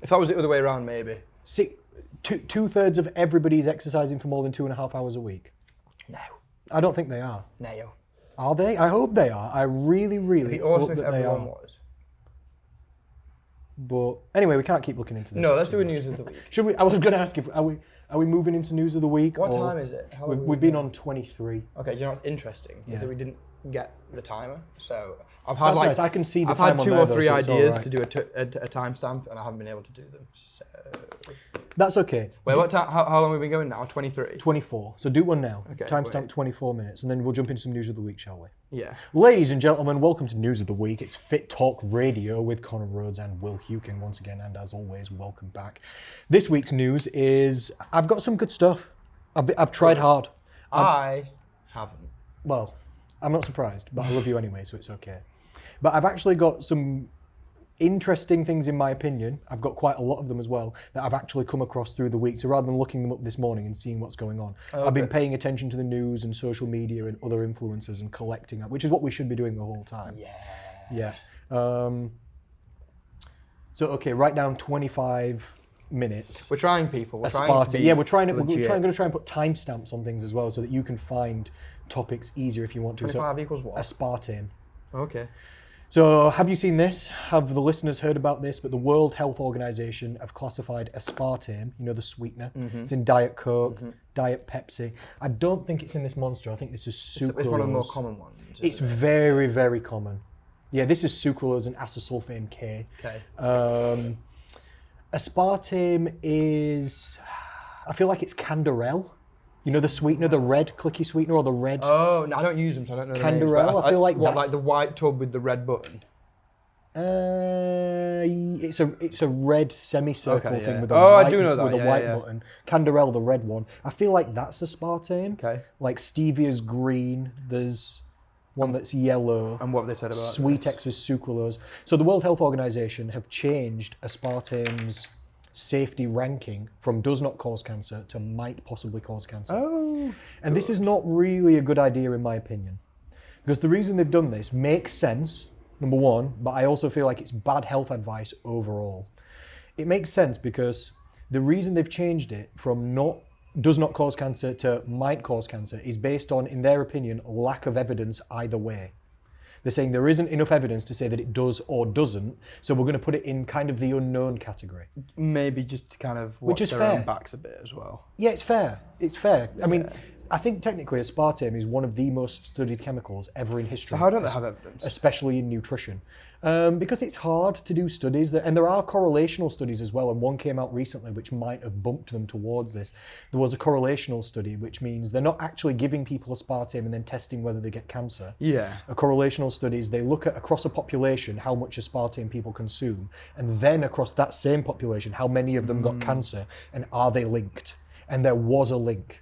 Speaker 2: If that was the other way around, maybe.
Speaker 1: Two-thirds of everybody's exercising for more than 2.5 hours a week.
Speaker 2: No.
Speaker 1: I don't think they are.
Speaker 2: No.
Speaker 1: Are they? I hope they are. I really, really
Speaker 2: It'd be awesome
Speaker 1: hope
Speaker 2: if
Speaker 1: that they
Speaker 2: everyone
Speaker 1: are.
Speaker 2: was.
Speaker 1: But anyway, we can't keep looking into this.
Speaker 2: No, let's do a news of the week.
Speaker 1: Should we? I was going to ask if are we moving into news of the week?
Speaker 2: What
Speaker 1: or-
Speaker 2: time is it? How long have
Speaker 1: We've
Speaker 2: we
Speaker 1: been on 23.
Speaker 2: Okay, do you know what's interesting? Is
Speaker 1: Yeah.
Speaker 2: that we didn't get the timer. So I've had
Speaker 1: That's
Speaker 2: like
Speaker 1: nice. I can see the
Speaker 2: I've
Speaker 1: time
Speaker 2: had
Speaker 1: on
Speaker 2: 2
Speaker 1: there,
Speaker 2: or
Speaker 1: though,
Speaker 2: 3
Speaker 1: so it's all
Speaker 2: ideas
Speaker 1: right.
Speaker 2: to do a timestamp, and I haven't been able to do them. So
Speaker 1: That's okay.
Speaker 2: wait, what time? How long have we been going now? 23.
Speaker 1: 24. So do one now.
Speaker 2: Okay,
Speaker 1: Timestamp
Speaker 2: wait.
Speaker 1: 24 minutes, and then we'll jump into some news of the week, shall we?
Speaker 2: Yeah.
Speaker 1: Ladies and gentlemen, welcome to News of the Week. It's Fit Talk Radio with Connor Rhodes and Will Hukin once again, and as always, welcome back. This week's news is I've got some good stuff. I've tried hard.
Speaker 2: I haven't.
Speaker 1: Well, I'm not surprised, but I love you anyway, so it's okay. But I've actually got some interesting things in my opinion. I've got quite a lot of them as well that I've actually come across through the week. So rather than looking them up this morning and seeing what's going on, I've been
Speaker 2: Okay.
Speaker 1: paying attention to the news and social media and other influencers and collecting that, which is what we should be doing the whole time.
Speaker 2: Yeah.
Speaker 1: Yeah. So, okay, write down 25 minutes.
Speaker 2: We're trying, people. We're trying to
Speaker 1: Aspartame.
Speaker 2: be
Speaker 1: Yeah, we're trying to
Speaker 2: legit.
Speaker 1: going to try and put timestamps on things as well, so that you can find topics easier if you want to.
Speaker 2: 25 equals what?
Speaker 1: Aspartame.
Speaker 2: Okay.
Speaker 1: So, have you seen this? Have the listeners heard about this? But the World Health Organization have classified aspartame, you know, the sweetener. It's in Diet Coke, Diet Pepsi. I don't think it's in this Monster. I think this is sucralose.
Speaker 2: It's one of the more common ones.
Speaker 1: It's very, very common. Yeah, this is sucralose and acesulfame K.
Speaker 2: Okay.
Speaker 1: Aspartame is, I feel like it's Canderel. You know the sweetener, the red clicky sweetener, or the red.
Speaker 2: Oh, no, I don't use them, so I don't know the names.
Speaker 1: Canderel,
Speaker 2: but
Speaker 1: I feel like
Speaker 2: what,
Speaker 1: that's-
Speaker 2: like the white tub with the red button.
Speaker 1: It's a red semicircle
Speaker 2: Okay, yeah.
Speaker 1: thing with a
Speaker 2: Oh, I
Speaker 1: white,
Speaker 2: do know that,
Speaker 1: with a
Speaker 2: yeah,
Speaker 1: white
Speaker 2: yeah.
Speaker 1: button. Canderel, the red one. I feel like that's aspartame.
Speaker 2: Okay.
Speaker 1: Like stevia's green. There's one that's yellow.
Speaker 2: And what have they said about
Speaker 1: Sweetex is sucralose. So the World Health Organization have changed aspartame's safety ranking from does not cause cancer to might possibly cause cancer.
Speaker 2: Oh.
Speaker 1: And this is not really a good idea in my opinion. Because the reason they've done this makes sense, number one, but I also feel like it's bad health advice overall. It makes sense because the reason they've changed it from does not cause cancer to might cause cancer is based on, in their opinion, lack of evidence either way. They're saying there isn't enough evidence to say that it does or doesn't, so we're going to put it in kind of the unknown category.
Speaker 2: Maybe just to kind of
Speaker 1: Which
Speaker 2: watch
Speaker 1: is
Speaker 2: their
Speaker 1: fair.
Speaker 2: own backs a bit as well.
Speaker 1: Yeah, it's fair. It's fair. I mean, I think technically aspartame is one of the most studied chemicals ever in history.
Speaker 2: So how don't they have evidence?
Speaker 1: Especially in nutrition. Because it's hard to do studies, and there are correlational studies as well, and one came out recently which might have bumped them towards this. There was a correlational study, which means they're not actually giving people aspartame and then testing whether they get cancer.
Speaker 2: Yeah.
Speaker 1: A correlational studies, they look at across a population how much aspartame people consume, and then across that same population, how many of them got cancer, and are they linked? And there was a link.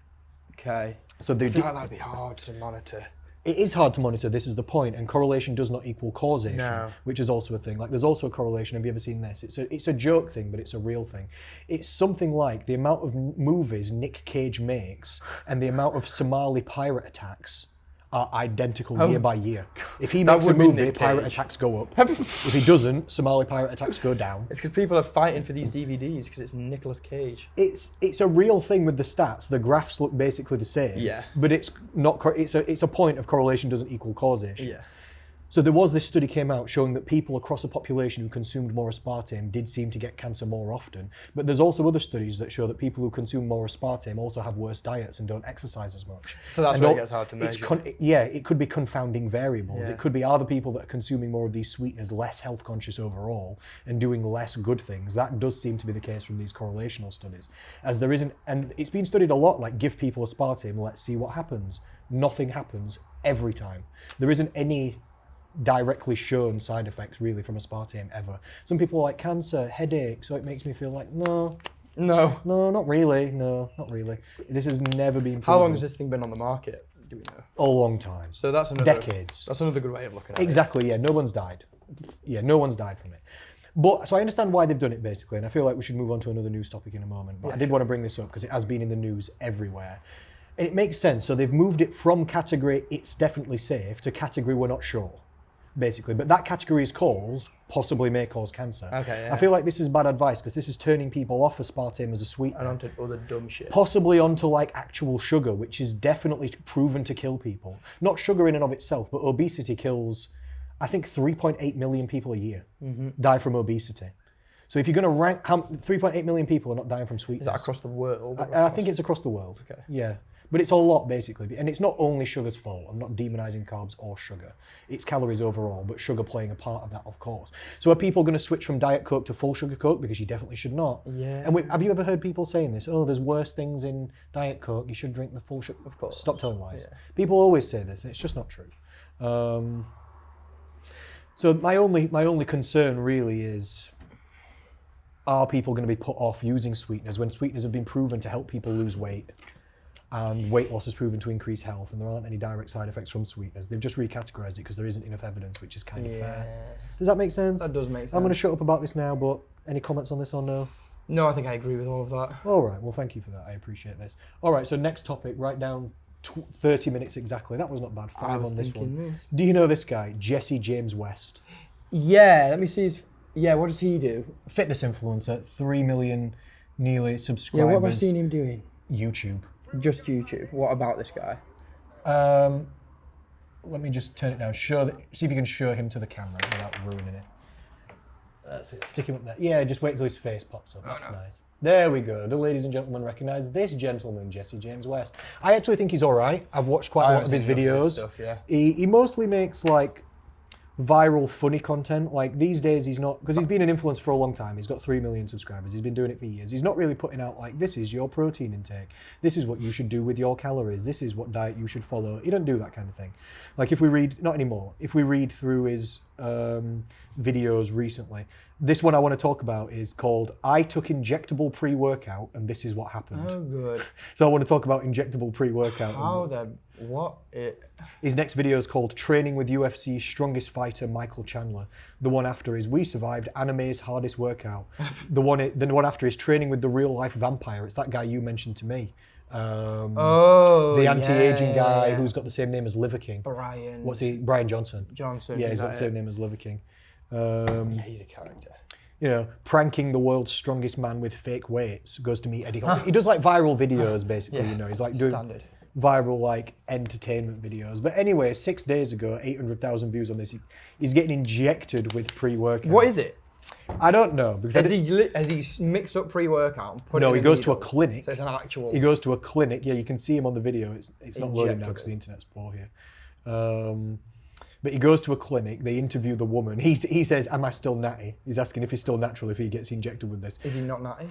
Speaker 2: Okay.
Speaker 1: So they
Speaker 2: I feel
Speaker 1: do,
Speaker 2: like that'd be hard to monitor.
Speaker 1: it is hard to monitor, this is the point, and correlation does not equal causation,
Speaker 2: No.
Speaker 1: which is also a thing. Like there's also a correlation, have you ever seen this? It's a joke thing, but it's a real thing. It's something like the amount of movies Nick Cage makes and the amount of Somali pirate attacks are identical year by year. If he
Speaker 2: That
Speaker 1: makes a
Speaker 2: would be
Speaker 1: movie,
Speaker 2: Nick
Speaker 1: pirate
Speaker 2: Cage.
Speaker 1: attacks go up. If he doesn't, Somali pirate attacks go down.
Speaker 2: It's because people are fighting for these DVDs because it's Nicolas Cage.
Speaker 1: It's a real thing with the stats. The graphs look basically the same.
Speaker 2: Yeah.
Speaker 1: But it's not. It's a point of correlation doesn't equal causation.
Speaker 2: Yeah.
Speaker 1: So there was this study came out showing that people across a population who consumed more aspartame did seem to get cancer more often. But there's also other studies that show that people who consume more aspartame also have worse diets and don't exercise as much.
Speaker 2: So that's
Speaker 1: And
Speaker 2: where it
Speaker 1: all-
Speaker 2: gets hard to
Speaker 1: it's
Speaker 2: measure.
Speaker 1: it could be confounding variables.
Speaker 2: Yeah.
Speaker 1: It could be are the people that are consuming more of these sweeteners less health conscious overall and doing less good things. That does seem to be the case from these correlational studies. As there isn't, and it's been studied a lot, like give people aspartame, let's see what happens. Nothing happens every time. There isn't any directly shown side effects really from aspartame ever. Some people are like cancer, headache, so it makes me feel like no,
Speaker 2: No.
Speaker 1: not really, no, not really. This has never been proven.
Speaker 2: How long has this thing been on the market? Do we know?
Speaker 1: A long time.
Speaker 2: So that's another
Speaker 1: Decades.
Speaker 2: That's another good way of looking at it.
Speaker 1: Exactly, yeah, no one's died. Yeah, no one's died from it. But, so I understand why they've done it basically, and I feel like we should move on to another news topic in a moment. But I did want to bring this up because it has been in the news everywhere. And it makes sense. So they've moved it from category it's definitely safe to category we're not sure, basically. But that category is called possibly may cause cancer.
Speaker 2: Okay, yeah.
Speaker 1: I feel like this is bad advice because this is turning people off aspartame as a sweetener.
Speaker 2: And onto other dumb shit.
Speaker 1: Possibly onto like actual sugar, which is definitely proven to kill people. Not sugar in and of itself, but obesity kills, I think 3.8 million people a year die from obesity. So if you're going to rank, how 3.8 million people are not dying from sweetness.
Speaker 2: Is that across the world?
Speaker 1: I think it's across the world.
Speaker 2: Okay.
Speaker 1: Yeah. But it's a lot basically. And it's not only sugar's fault. I'm not demonizing carbs or sugar. It's calories overall, but sugar playing a part of that, of course. So are people going to switch from Diet Coke to full sugar Coke? Because you definitely should not.
Speaker 2: Yeah.
Speaker 1: And have you ever heard people saying this? Oh, there's worse things in Diet Coke. You should drink the full sugar.
Speaker 2: Of course.
Speaker 1: Stop telling lies.
Speaker 2: Yeah.
Speaker 1: People always say this, and it's just not true. So my only concern really is, are people going to be put off using sweeteners when sweeteners have been proven to help people lose weight? And weight loss is proven to increase health, and there aren't any direct side effects from sweeteners. They've just recategorized it because there isn't enough evidence, which is kind of fair. Does that make sense?
Speaker 2: That does make sense.
Speaker 1: I'm going to shut up about this now, but any comments on this or no?
Speaker 2: No, I think I agree with all of that.
Speaker 1: All right, well, thank you for that. I appreciate this. All right, so next topic, write down 30 minutes exactly. That was not bad. 5 on this one.
Speaker 2: this.
Speaker 1: Do you know this guy, Jesse James West?
Speaker 2: Yeah, let me see his... Yeah, what does he do?
Speaker 1: Fitness influencer, 3 million nearly
Speaker 2: Yeah,
Speaker 1: subscribers.
Speaker 2: what have I seen him doing?
Speaker 1: YouTube.
Speaker 2: Just YouTube. What about this guy?
Speaker 1: Let me just turn it down. See if you can show him to the camera without ruining it. That's it. Stick him up there. Yeah, just wait till his face pops up. That's nice. There we go. Do ladies and gentlemen recognise this gentleman, Jesse James West? I actually think he's all right. I've watched quite a lot of his videos.
Speaker 2: Stuff, yeah.
Speaker 1: He mostly makes like viral, funny content. Like these days, he's not, because he's been an influencer for a long time. He's got 3 million subscribers. He's been doing it for years. He's not really putting out like, this is your protein intake. This is what you should do with your calories. This is what diet you should follow. He don't do that kind of thing. Like if we read, not anymore. If we read through his videos recently, this one I want to talk about is called "I Took Injectable Pre-Workout and This Is What Happened."
Speaker 2: Oh, good.
Speaker 1: So I want to talk about injectable pre-workout.
Speaker 2: How the what?
Speaker 1: His next video is called "Training with UFC's Strongest Fighter Michael Chandler." The one after is "We Survived Anime's Hardest Workout." The one after is "Training with the Real Life Vampire." It's that guy you mentioned to me. The anti-aging guy who's got the same name as Liver King.
Speaker 2: Brian.
Speaker 1: What's he? Brian Johnson.
Speaker 2: Johnson.
Speaker 1: Yeah, he's got the same name as Liver King.
Speaker 2: Yeah, he's a character.
Speaker 1: You know, pranking the world's strongest man with fake weights. Goes to meet Eddie Hall. He does like viral videos, basically.
Speaker 2: Yeah,
Speaker 1: you know, he's like doing
Speaker 2: standard.
Speaker 1: viral like entertainment videos. But anyway, 6 days ago, 800,000 views on this. He's getting injected with pre-workout.
Speaker 2: What is it?
Speaker 1: I don't know because
Speaker 2: Has he mixed up pre-workout and put it in
Speaker 1: he
Speaker 2: a
Speaker 1: goes to a
Speaker 2: needle?
Speaker 1: clinic.
Speaker 2: So it's an actual.
Speaker 1: He goes to a clinic. Yeah, you can see him on the video. It's not loading now because
Speaker 2: Injectable.
Speaker 1: the internet's poor here. But he goes to a clinic. They interview the woman. He says, "Am I still natty?" He's asking if he's still natural if he gets injected with this.
Speaker 2: Is he not natty?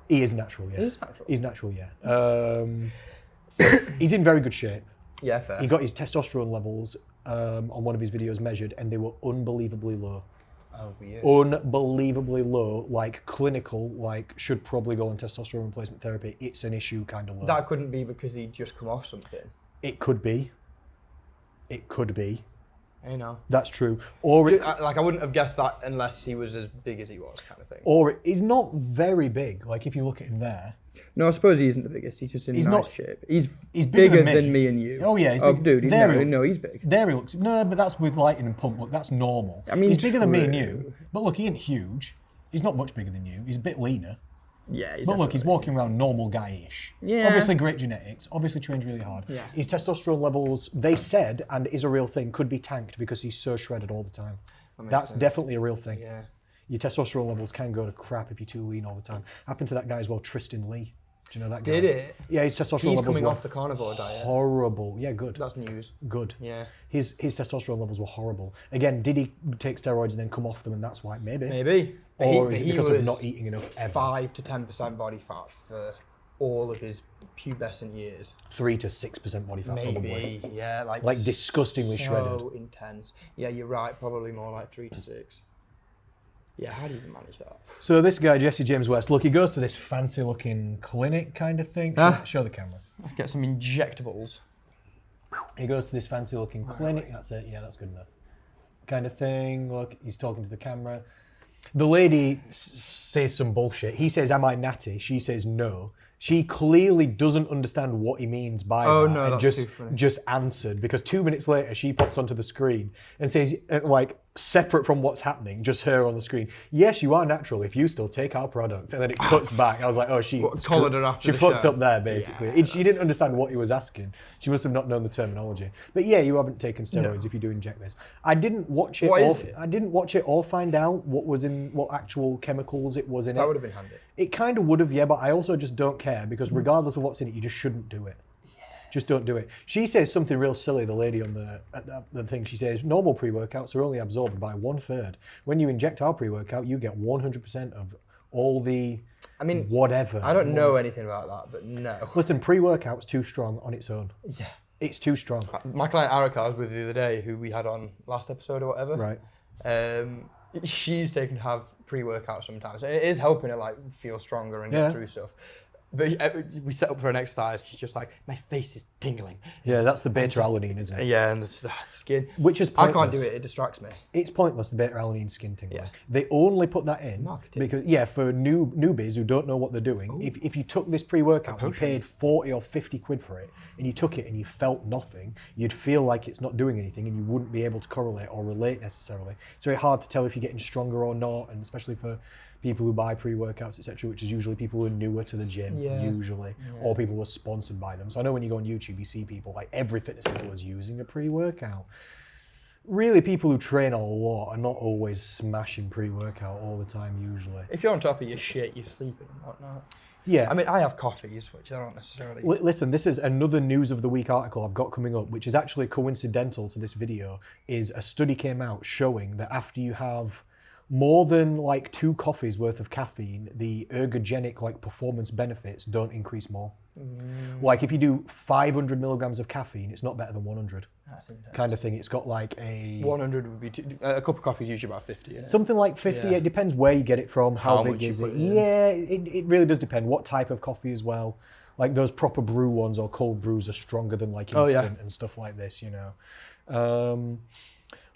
Speaker 1: He is natural. Yeah.
Speaker 2: He is natural?
Speaker 1: He's natural. Yeah. He's in very good shape.
Speaker 2: Yeah, fair.
Speaker 1: He got his testosterone levels on one of his videos measured, and they were unbelievably low.
Speaker 2: Oh, weird.
Speaker 1: Unbelievably low, like clinical, like should probably go on testosterone replacement therapy. It's an issue kind of low.
Speaker 2: That couldn't be because he'd just come off something.
Speaker 1: It could be. It could be.
Speaker 2: You know.
Speaker 1: That's true. Or it,
Speaker 2: Like I wouldn't have guessed that unless he was as big as he was, kind of thing.
Speaker 1: or he's not very big. Like if you look at him there,
Speaker 2: No, I suppose he isn't the biggest. He's just in
Speaker 1: He's
Speaker 2: nice
Speaker 1: not-
Speaker 2: shape. He's
Speaker 1: bigger
Speaker 2: bigger
Speaker 1: than
Speaker 2: than
Speaker 1: me.
Speaker 2: me and you.
Speaker 1: Oh, yeah, he's
Speaker 2: Oh,
Speaker 1: big.
Speaker 2: dude,
Speaker 1: There he-
Speaker 2: no, he's big.
Speaker 1: there he looks. No, but that's with lighting and pump. Look, that's normal.
Speaker 2: I mean,
Speaker 1: he's bigger than me and
Speaker 2: true.
Speaker 1: you. But look, he ain't huge. He's not much bigger than you. He's a bit leaner.
Speaker 2: Yeah, he's
Speaker 1: But look, he's
Speaker 2: definitely-
Speaker 1: walking around normal guy-ish.
Speaker 2: Yeah.
Speaker 1: Obviously great genetics, obviously trains really hard.
Speaker 2: Yeah.
Speaker 1: His testosterone levels, they said, and is a real thing, could be tanked because he's so shredded all the time.
Speaker 2: makes
Speaker 1: That's
Speaker 2: sense.
Speaker 1: definitely a real thing.
Speaker 2: Yeah.
Speaker 1: Your testosterone levels can go to crap if you're too lean all the time. Happened to that guy as well, Tristan Lee. Do you know that guy?
Speaker 2: Did it?
Speaker 1: Yeah, his testosterone
Speaker 2: He's
Speaker 1: levels
Speaker 2: coming
Speaker 1: were
Speaker 2: off the carnivore diet.
Speaker 1: horrible. Yeah, good.
Speaker 2: That's news.
Speaker 1: Good.
Speaker 2: Yeah.
Speaker 1: His testosterone levels were horrible. Again, did he take steroids and then come off them and that's why? Maybe.
Speaker 2: Maybe. But
Speaker 1: Or
Speaker 2: he-
Speaker 1: is it
Speaker 2: he
Speaker 1: because of
Speaker 2: was
Speaker 1: not eating enough ever?
Speaker 2: 5 to 10% body fat for all of his pubescent years.
Speaker 1: 3 to 6% body fat probably.
Speaker 2: Maybe. Yeah, like
Speaker 1: disgustingly
Speaker 2: so
Speaker 1: shredded.
Speaker 2: intense. Yeah, you're right. Probably more like 3 to 6. Yeah, how do you even manage that?
Speaker 1: So this guy, Jesse James West, look, he goes to this fancy looking clinic kind of thing. Show the camera.
Speaker 2: Let's get some injectables.
Speaker 1: He goes to this fancy looking clinic. That's it. Yeah, that's good enough. Kind of thing. Look, he's talking to the camera. The lady says some bullshit. He says, "Am I natty?" She says, "No." She clearly doesn't understand what he means by
Speaker 2: Oh,
Speaker 1: that,
Speaker 2: no,
Speaker 1: and
Speaker 2: that's too funny.
Speaker 1: just answered because 2 minutes later she pops onto the screen and says, like, separate from what's happening, just her on the screen. "Yes, you are natural if you still take our product." And then it cuts back. I was like, oh, she
Speaker 2: collared her after
Speaker 1: She
Speaker 2: the
Speaker 1: fucked
Speaker 2: show.
Speaker 1: up there basically.
Speaker 2: Yeah,
Speaker 1: She didn't understand what he was asking. She must have not known the terminology. But yeah, you haven't taken steroids if you do inject this. I didn't watch it.
Speaker 2: What
Speaker 1: or,
Speaker 2: is it?
Speaker 1: I didn't watch it or find out what actual chemicals it was in
Speaker 2: That
Speaker 1: it.
Speaker 2: would have been handy.
Speaker 1: It kind of would have, yeah, but I also just don't care because regardless of what's in it, you just shouldn't do it. Just don't do it. She says something real silly, the lady on the thing. She says, "Normal pre-workouts are only absorbed by 1/3. When you inject our pre-workout, you get 100% of all the whatever."
Speaker 2: I don't know anything about that, but no.
Speaker 1: Listen, pre-workout's too strong on its own.
Speaker 2: Yeah.
Speaker 1: It's too strong.
Speaker 2: My client Arika I was with the other day, who we had on last episode or whatever.
Speaker 1: Right.
Speaker 2: She's taken to have pre-workout sometimes. And it is helping her like feel stronger and
Speaker 1: Yeah.
Speaker 2: get through stuff. But we set up for an exercise. She's just like, my face is tingling.
Speaker 1: Yeah, that's the beta-alanine, isn't it?
Speaker 2: Yeah, and the skin.
Speaker 1: Which is
Speaker 2: I
Speaker 1: pointless.
Speaker 2: can't do it. It distracts me.
Speaker 1: It's pointless, the beta-alanine skin tingling.
Speaker 2: Yeah.
Speaker 1: They only put that in
Speaker 2: Marketing.
Speaker 1: because, for newbies who don't know what they're doing, if you took this pre-workout, you paid 40 or 50 quid for it, and you took it and you felt nothing, you'd feel like it's not doing anything and you wouldn't be able to correlate or relate necessarily. It's very hard to tell if you're getting stronger or not, and especially for people who buy pre-workouts, etc., which is usually people who are newer to the gym, or people who are sponsored by them. So I know when you go on YouTube, you see people, like every fitness influencer is using a pre-workout. Really, people who train a lot are not always smashing pre-workout all the time, usually.
Speaker 2: If you're on top of your shit, you're sleeping and whatnot.
Speaker 1: Yeah.
Speaker 2: I mean, I have coffees, which I don't necessarily...
Speaker 1: Listen, this is another News of the Week article I've got coming up, which is actually coincidental to this video, is a study came out showing that after you have more than like 2 coffees worth of caffeine, the ergogenic like performance benefits don't increase more. Like if you do 500 milligrams of caffeine, it's not better than 100 kind of thing. It's got like a...
Speaker 2: 100 would be... a cup of coffee is usually about 50, isn't it?
Speaker 1: Something like 50,
Speaker 2: Yeah.
Speaker 1: It depends where you get it from, how big
Speaker 2: much you
Speaker 1: is
Speaker 2: put
Speaker 1: it.
Speaker 2: it in.
Speaker 1: Yeah, it really does depend. What type of coffee as well. Like those proper brew ones or cold brews are stronger than like instant and stuff like this, you know.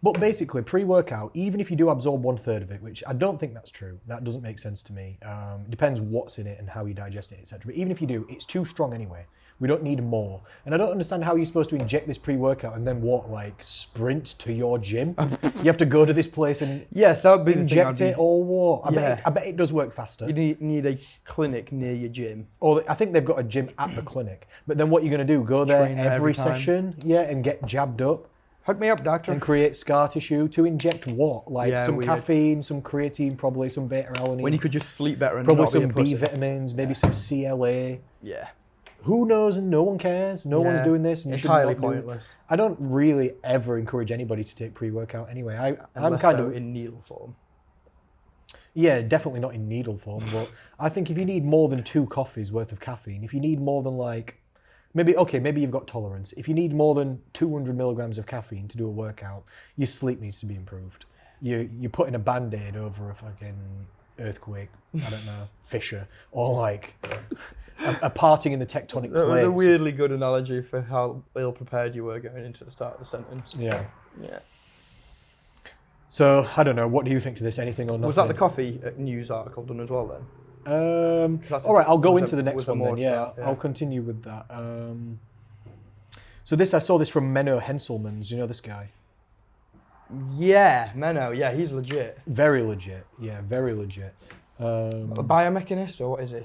Speaker 1: But basically, pre-workout, even if you do absorb 1/3 of it, which I don't think that's true, that doesn't make sense to me. It depends what's in it and how you digest it, etc. But even if you do, it's too strong anyway. We don't need more. And I don't understand how you're supposed to inject this pre-workout and then what, like sprint to your gym? You have to go to this place and
Speaker 2: Yes, that would be
Speaker 1: inject
Speaker 2: the thing.
Speaker 1: it or what?
Speaker 2: Yeah.
Speaker 1: I bet it does work faster.
Speaker 2: You need a clinic near your gym.
Speaker 1: Or I think they've got a gym at the clinic. But then what you're going to do, go there
Speaker 2: Train there
Speaker 1: every
Speaker 2: every time.
Speaker 1: session, and get jabbed up
Speaker 2: Hook me up, doctor.
Speaker 1: and create scar tissue to inject what? Like
Speaker 2: Yeah,
Speaker 1: some
Speaker 2: weird.
Speaker 1: caffeine, some creatine, probably some beta-alanine.
Speaker 2: When you could just sleep better and
Speaker 1: probably
Speaker 2: not be a
Speaker 1: some
Speaker 2: pussy.
Speaker 1: B vitamins, maybe some CLA.
Speaker 2: Yeah.
Speaker 1: Who knows? And no one cares. No one's
Speaker 2: Yeah.
Speaker 1: doing this. And you should
Speaker 2: Entirely
Speaker 1: not do it.
Speaker 2: pointless.
Speaker 1: I don't really ever encourage anybody to take pre-workout anyway. I'm
Speaker 2: Unless
Speaker 1: kind
Speaker 2: so
Speaker 1: of
Speaker 2: in needle form.
Speaker 1: yeah, definitely not in needle form. But I think if you need more than 2 coffees worth of caffeine, if you need more than like maybe you've got tolerance. If you need more than 200 milligrams of caffeine to do a workout, your sleep needs to be improved. You're putting a band-aid over a fucking earthquake, I don't know, fissure, or like a parting in the tectonic
Speaker 2: That was
Speaker 1: plates.
Speaker 2: a weirdly good analogy for how ill prepared you were going into the start of the sentence.
Speaker 1: Yeah.
Speaker 2: Yeah.
Speaker 1: So I don't know. What do you think to this? Anything or nothing?
Speaker 2: Was that the coffee news article done as well then? That's
Speaker 1: All right, I'll go
Speaker 2: was
Speaker 1: into
Speaker 2: there-
Speaker 1: the next
Speaker 2: was there
Speaker 1: one then.
Speaker 2: more to
Speaker 1: Yeah,
Speaker 2: that? Yeah.
Speaker 1: I'll continue with that. So I saw this from Menno Henselmans. You know this guy?
Speaker 2: Yeah, Menno. Yeah, he's legit.
Speaker 1: Very legit. Yeah, very legit.
Speaker 2: A biomechanist or what is he?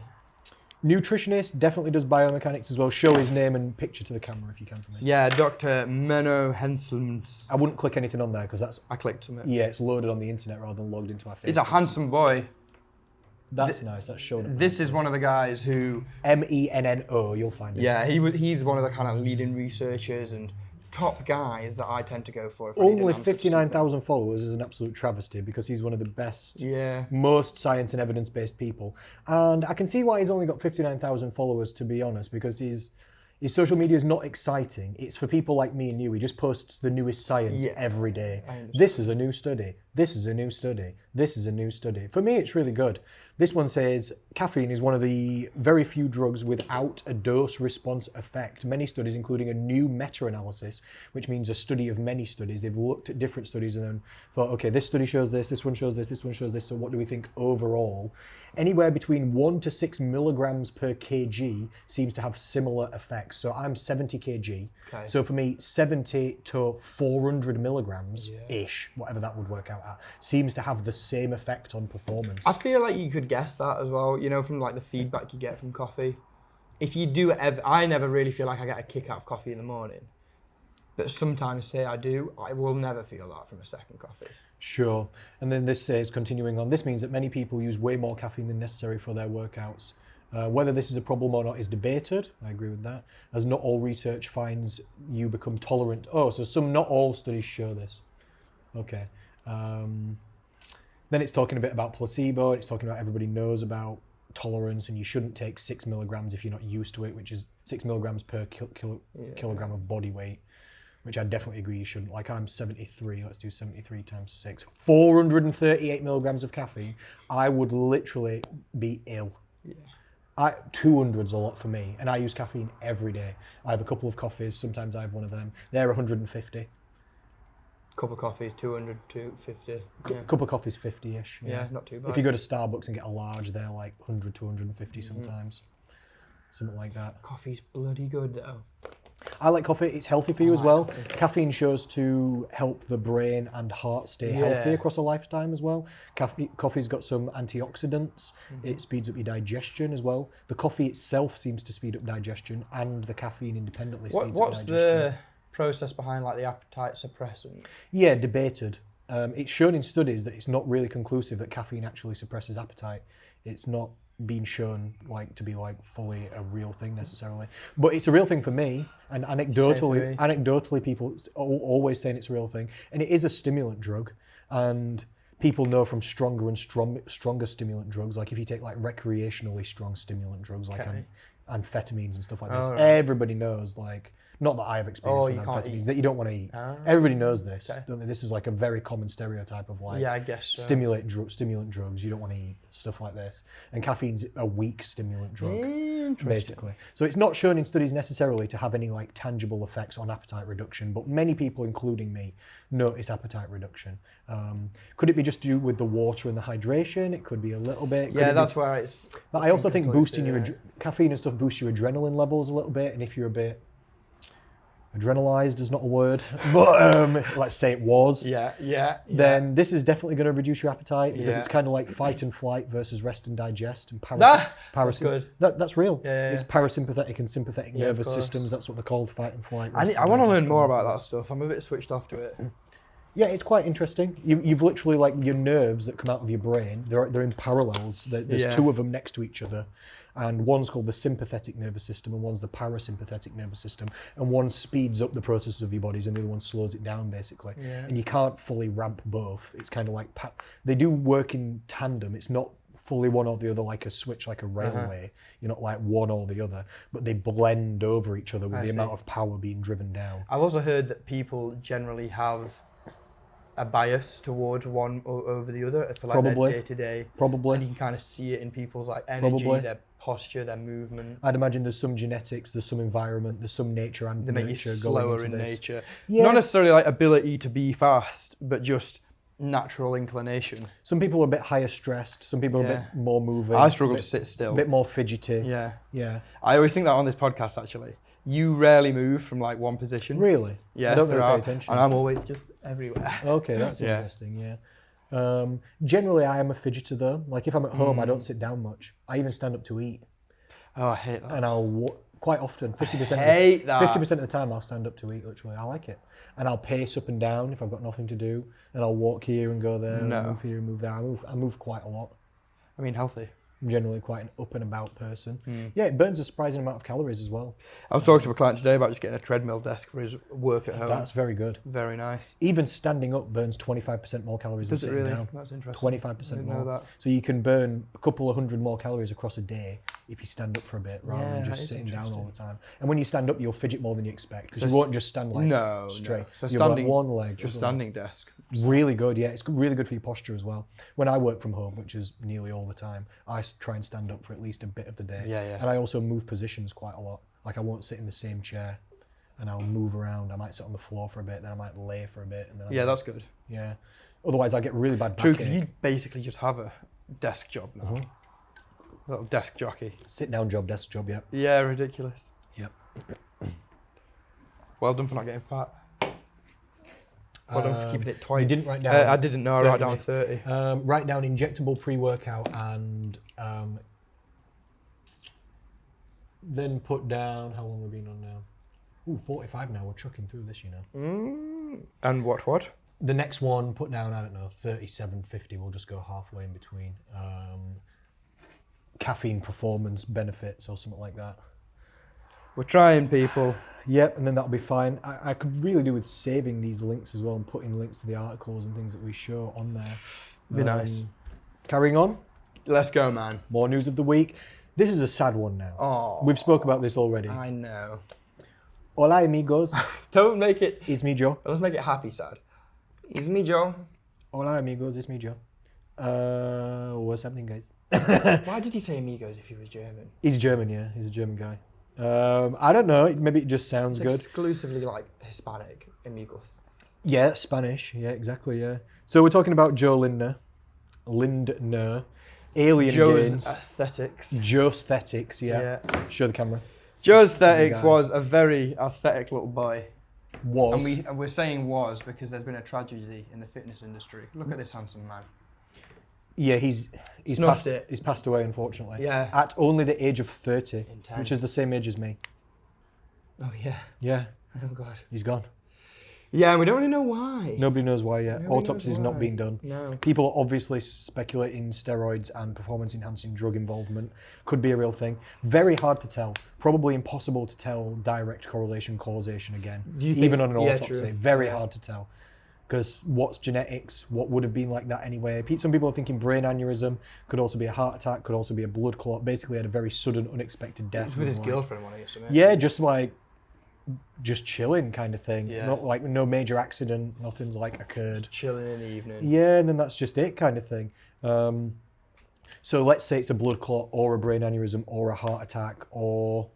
Speaker 1: Nutritionist, definitely does biomechanics as well. Show his name and picture to the camera if you can for me.
Speaker 2: Yeah, Dr. Menno Henselmans.
Speaker 1: I wouldn't click anything on there because that's
Speaker 2: I clicked something.
Speaker 1: yeah, it's loaded on the internet rather than logged into my Facebook.
Speaker 2: He's a handsome boy.
Speaker 1: That's nice. That's shown up.
Speaker 2: This is one of the guys who,
Speaker 1: Menno. You'll find it.
Speaker 2: yeah, he's one of the kind of leading researchers and top guys that I tend to go for. If I need an
Speaker 1: Only
Speaker 2: answer to
Speaker 1: 59,000 followers is an absolute travesty because he's one of the best,
Speaker 2: something. Yeah.
Speaker 1: most science and evidence-based people. And I can see why he's only got 59,000 followers, to be honest, because his social media is not exciting. It's for people like me and you. He just posts the newest science
Speaker 2: Yeah,
Speaker 1: every day.
Speaker 2: I understand.
Speaker 1: This is a new study. This is a new study. This is a new study. For me, it's really good. This one says caffeine is one of the very few drugs without a dose-response effect. Many studies, including a new meta-analysis, which means a study of many studies. They've looked at different studies and then thought, okay, this study shows this one shows this one shows this. So what do we think overall? Anywhere between 1 to 6 milligrams per kg seems to have similar effects. So I'm 70 kg.
Speaker 2: Okay.
Speaker 1: So for me, 70 to 400 milligrams-ish, whatever that would work out at, seems to have the same effect on performance.
Speaker 2: I feel like you could guess that as well, you know, from like the feedback you get from coffee. If you do I never really feel like I get a kick out of coffee in the morning. But sometimes say I do, I will never feel that from a second coffee.
Speaker 1: Sure. And then this says, continuing on, this means that many people use way more caffeine than necessary for their workouts. Whether this is a problem or not is debated. I agree with that. As not all research finds you become tolerant. Oh, so not all studies show this. Okay. Then it's talking a bit about placebo. It's talking about everybody knows about tolerance and you shouldn't take 6 milligrams if you're not used to it, which is 6 milligrams per kilogram of body weight, which I definitely agree you shouldn't. Like I'm 73, let's do 73 times 6. 438 milligrams of caffeine. I would literally be ill.
Speaker 2: Yeah.
Speaker 1: 200's a lot for me, and I use caffeine every day. I have a couple of coffees, sometimes I have one of them. They're 150.
Speaker 2: Cup of coffee is 200 to 50. Yeah.
Speaker 1: Cup of coffee's 50-ish.
Speaker 2: Yeah, not too bad.
Speaker 1: If you go to Starbucks and get a large, they're like 100 to 150 sometimes. Something like that.
Speaker 2: Coffee's bloody good though.
Speaker 1: I like coffee. It's healthy for you as well. Caffeine shows to help the brain and heart stay healthy across a lifetime as well. Coffee's got some antioxidants. It speeds up your digestion as well. The coffee itself seems to speed up digestion, and the caffeine independently speeds up
Speaker 2: What's
Speaker 1: digestion.
Speaker 2: the process behind like the appetite suppressant?
Speaker 1: Yeah, debated. It's shown in studies that it's not really conclusive that caffeine actually suppresses appetite. It's not been shown like to be like fully a real thing necessarily, but it's a real thing for me. And anecdotally, people always saying it's a real thing, and it is a stimulant drug. And people know from stronger and stronger stimulant drugs, like if you take like recreationally strong stimulant drugs like amphetamines and stuff like this, everybody knows like. Not that I have experience with amphetamines, that you don't want to eat. Everybody knows this, don't they? This is like a very common stereotype of like
Speaker 2: I guess so.
Speaker 1: stimulant drugs you don't want to eat, stuff like this. And caffeine's a weak stimulant drug, basically. So it's not shown in studies necessarily to have any like tangible effects on appetite reduction, but many people, including me, notice appetite reduction. Could it be just to do with the water and the hydration? It could be a little bit.
Speaker 2: Yeah, that's where it's...
Speaker 1: But I also think boosting your caffeine and stuff boosts your adrenaline levels a little bit, and if you're a bit adrenalized is not a word, but let's say it was. Then this is definitely going to reduce your appetite because it's kind of like fight and flight versus rest and digest and
Speaker 2: That's good.
Speaker 1: That's real.
Speaker 2: Yeah.
Speaker 1: It's parasympathetic and sympathetic nervous systems. That's what they're called, fight and flight.
Speaker 2: I want to learn more about that stuff. I'm a bit switched off to it.
Speaker 1: Yeah, it's quite interesting. You've literally like your nerves that come out of your brain. They're in parallels. There's two of them next to each other. And one's called the sympathetic nervous system and one's the parasympathetic nervous system. And one speeds up the processes of your bodies and the other one slows it down, basically.
Speaker 2: Yeah.
Speaker 1: And you can't fully ramp both. It's kind of like, they do work in tandem. It's not fully one or the other like a switch, like a railway. You're not like one or the other, but they blend over each other with the amount of power being driven down.
Speaker 2: I've also heard that people generally have a bias towards one over the other for like their day-to-day.
Speaker 1: Probably.
Speaker 2: And you can kind of see it in people's like energy, their posture, their movement.
Speaker 1: I'd imagine there's some genetics, there's some environment, there's some nature and
Speaker 2: they make you slower in nature.
Speaker 1: Yeah.
Speaker 2: Not necessarily like ability to be fast, but just natural inclination.
Speaker 1: Some people are a bit higher stressed, some people are a bit more moving.
Speaker 2: I struggle to sit still.
Speaker 1: A bit more fidgety.
Speaker 2: Yeah. I always think that on this podcast actually. You rarely move from like one position.
Speaker 1: Really?
Speaker 2: Yeah.
Speaker 1: I don't really pay attention.
Speaker 2: And I'm always just everywhere.
Speaker 1: Okay, that's interesting, yeah. Generally, I am a fidgeter though. Like if I'm at home, I don't sit down much. I even stand up to eat.
Speaker 2: Oh, I hate that.
Speaker 1: And I'll quite often, 50% of the time, I'll stand up to eat, literally. I like it. And I'll pace up and down if I've got nothing to do. And I'll walk here and go there, and move here and move there. I move quite a lot.
Speaker 2: I mean, healthy.
Speaker 1: I'm generally quite an up and about person. Yeah, it burns a surprising amount of calories as well.
Speaker 2: I was talking to a client today about just getting a treadmill desk for his work at home.
Speaker 1: That's very good.
Speaker 2: Very nice.
Speaker 1: Even standing up burns 25% more calories than sitting down.
Speaker 2: That's interesting.
Speaker 1: 25% more.
Speaker 2: Know that.
Speaker 1: So you can burn a couple of hundred more calories across a day if you stand up for a bit rather than just sitting down all the time. And when you stand up, you'll fidget more than you expect because you won't just stand like straight.
Speaker 2: So
Speaker 1: you'll
Speaker 2: standing,
Speaker 1: like one leg.
Speaker 2: just standing desk.
Speaker 1: Really good, yeah. It's really good for your posture as well. When I work from home, which is nearly all the time, I try and stand up for at least a bit of the day. And I also move positions quite a lot. Like I won't sit in the same chair and I'll move around. I might sit on the floor for a bit, then I might lay for a bit. And then
Speaker 2: that's good.
Speaker 1: Yeah. Otherwise I get really bad backache.
Speaker 2: True, because you basically just have a desk job now. A little desk jockey.
Speaker 1: Sit down job, desk job, yeah.
Speaker 2: Yeah, ridiculous.
Speaker 1: Yep.
Speaker 2: Well done for not getting fat. Well done for keeping it twice.
Speaker 1: You didn't write down.
Speaker 2: I didn't know. I wrote down 30.
Speaker 1: Write down injectable pre-workout and then put down, how long have we been on now? Ooh, 45 now. We're chucking through this, you know.
Speaker 2: And what?
Speaker 1: The next one, put down, I don't know, 37.50. We'll just go halfway in between. Caffeine performance benefits or something like that.
Speaker 2: We're trying, people.
Speaker 1: Yep, and then that'll be fine. I could really do with saving these links as well and putting links to the articles and things that we show on there.
Speaker 2: Be nice.
Speaker 1: Carrying on.
Speaker 2: Let's go, man.
Speaker 1: More news of the week. This is a sad one now.
Speaker 2: Oh,
Speaker 1: we've spoke about this already.
Speaker 2: I know.
Speaker 1: Hola, amigos.
Speaker 2: Don't make it.
Speaker 1: It's me, Joe.
Speaker 2: Let's make it happy sad. It's me, Joe.
Speaker 1: Hola, amigos. It's me, Joe. What's happening, guys?
Speaker 3: Why did he say amigos if he was German?
Speaker 1: He's German, yeah. He's a German guy. I don't know. Maybe it just sounds
Speaker 3: It's
Speaker 1: good.
Speaker 3: exclusively like Hispanic amigos.
Speaker 1: Yeah, Spanish. Yeah, exactly. Yeah. So we're talking about Joe Lindner, Alien
Speaker 3: Joe's
Speaker 1: Games,
Speaker 3: aesthetics.
Speaker 1: Joe Aesthetics. Yeah. Show the camera.
Speaker 2: Joe's aesthetics
Speaker 1: guy.
Speaker 2: was a very aesthetic little boy.
Speaker 1: Was.
Speaker 2: And we're saying was because there's been a tragedy in the fitness industry. Look at this handsome man.
Speaker 1: Yeah, he's
Speaker 3: Snuffed
Speaker 1: passed,
Speaker 3: it.
Speaker 1: He's passed away, unfortunately.
Speaker 3: Yeah.
Speaker 1: At only the age of 30,
Speaker 3: Intense.
Speaker 1: which is the same age as me.
Speaker 3: Oh yeah.
Speaker 1: Yeah,
Speaker 3: Oh god.
Speaker 1: he's gone.
Speaker 3: Yeah, and we don't really know why.
Speaker 1: Nobody knows why yet.
Speaker 3: Nobody knows
Speaker 1: Autopsy's not
Speaker 3: why.
Speaker 1: been done.
Speaker 3: No.
Speaker 1: People are obviously speculating steroids and performance-enhancing drug involvement could be a real thing. Very hard to tell. Probably impossible to tell direct correlation causation again.
Speaker 3: Do you think-
Speaker 1: even on an
Speaker 3: yeah,
Speaker 1: autopsy.
Speaker 3: true.
Speaker 1: Very
Speaker 3: Yeah.
Speaker 1: hard to tell. Because what's genetics? What would have been like that anyway? Some people are thinking brain aneurysm, could also be a heart attack, could also be a blood clot. Basically had a very sudden, unexpected death.
Speaker 3: With his
Speaker 1: like-
Speaker 3: girlfriend, one of something.
Speaker 1: Yeah, just chilling kind of thing.
Speaker 3: Yeah.
Speaker 1: Not like no major accident, nothing's like occurred.
Speaker 3: Chilling in the evening.
Speaker 1: Yeah, and then that's just it kind of thing. So let's say it's a blood clot or a brain aneurysm or a heart attack or,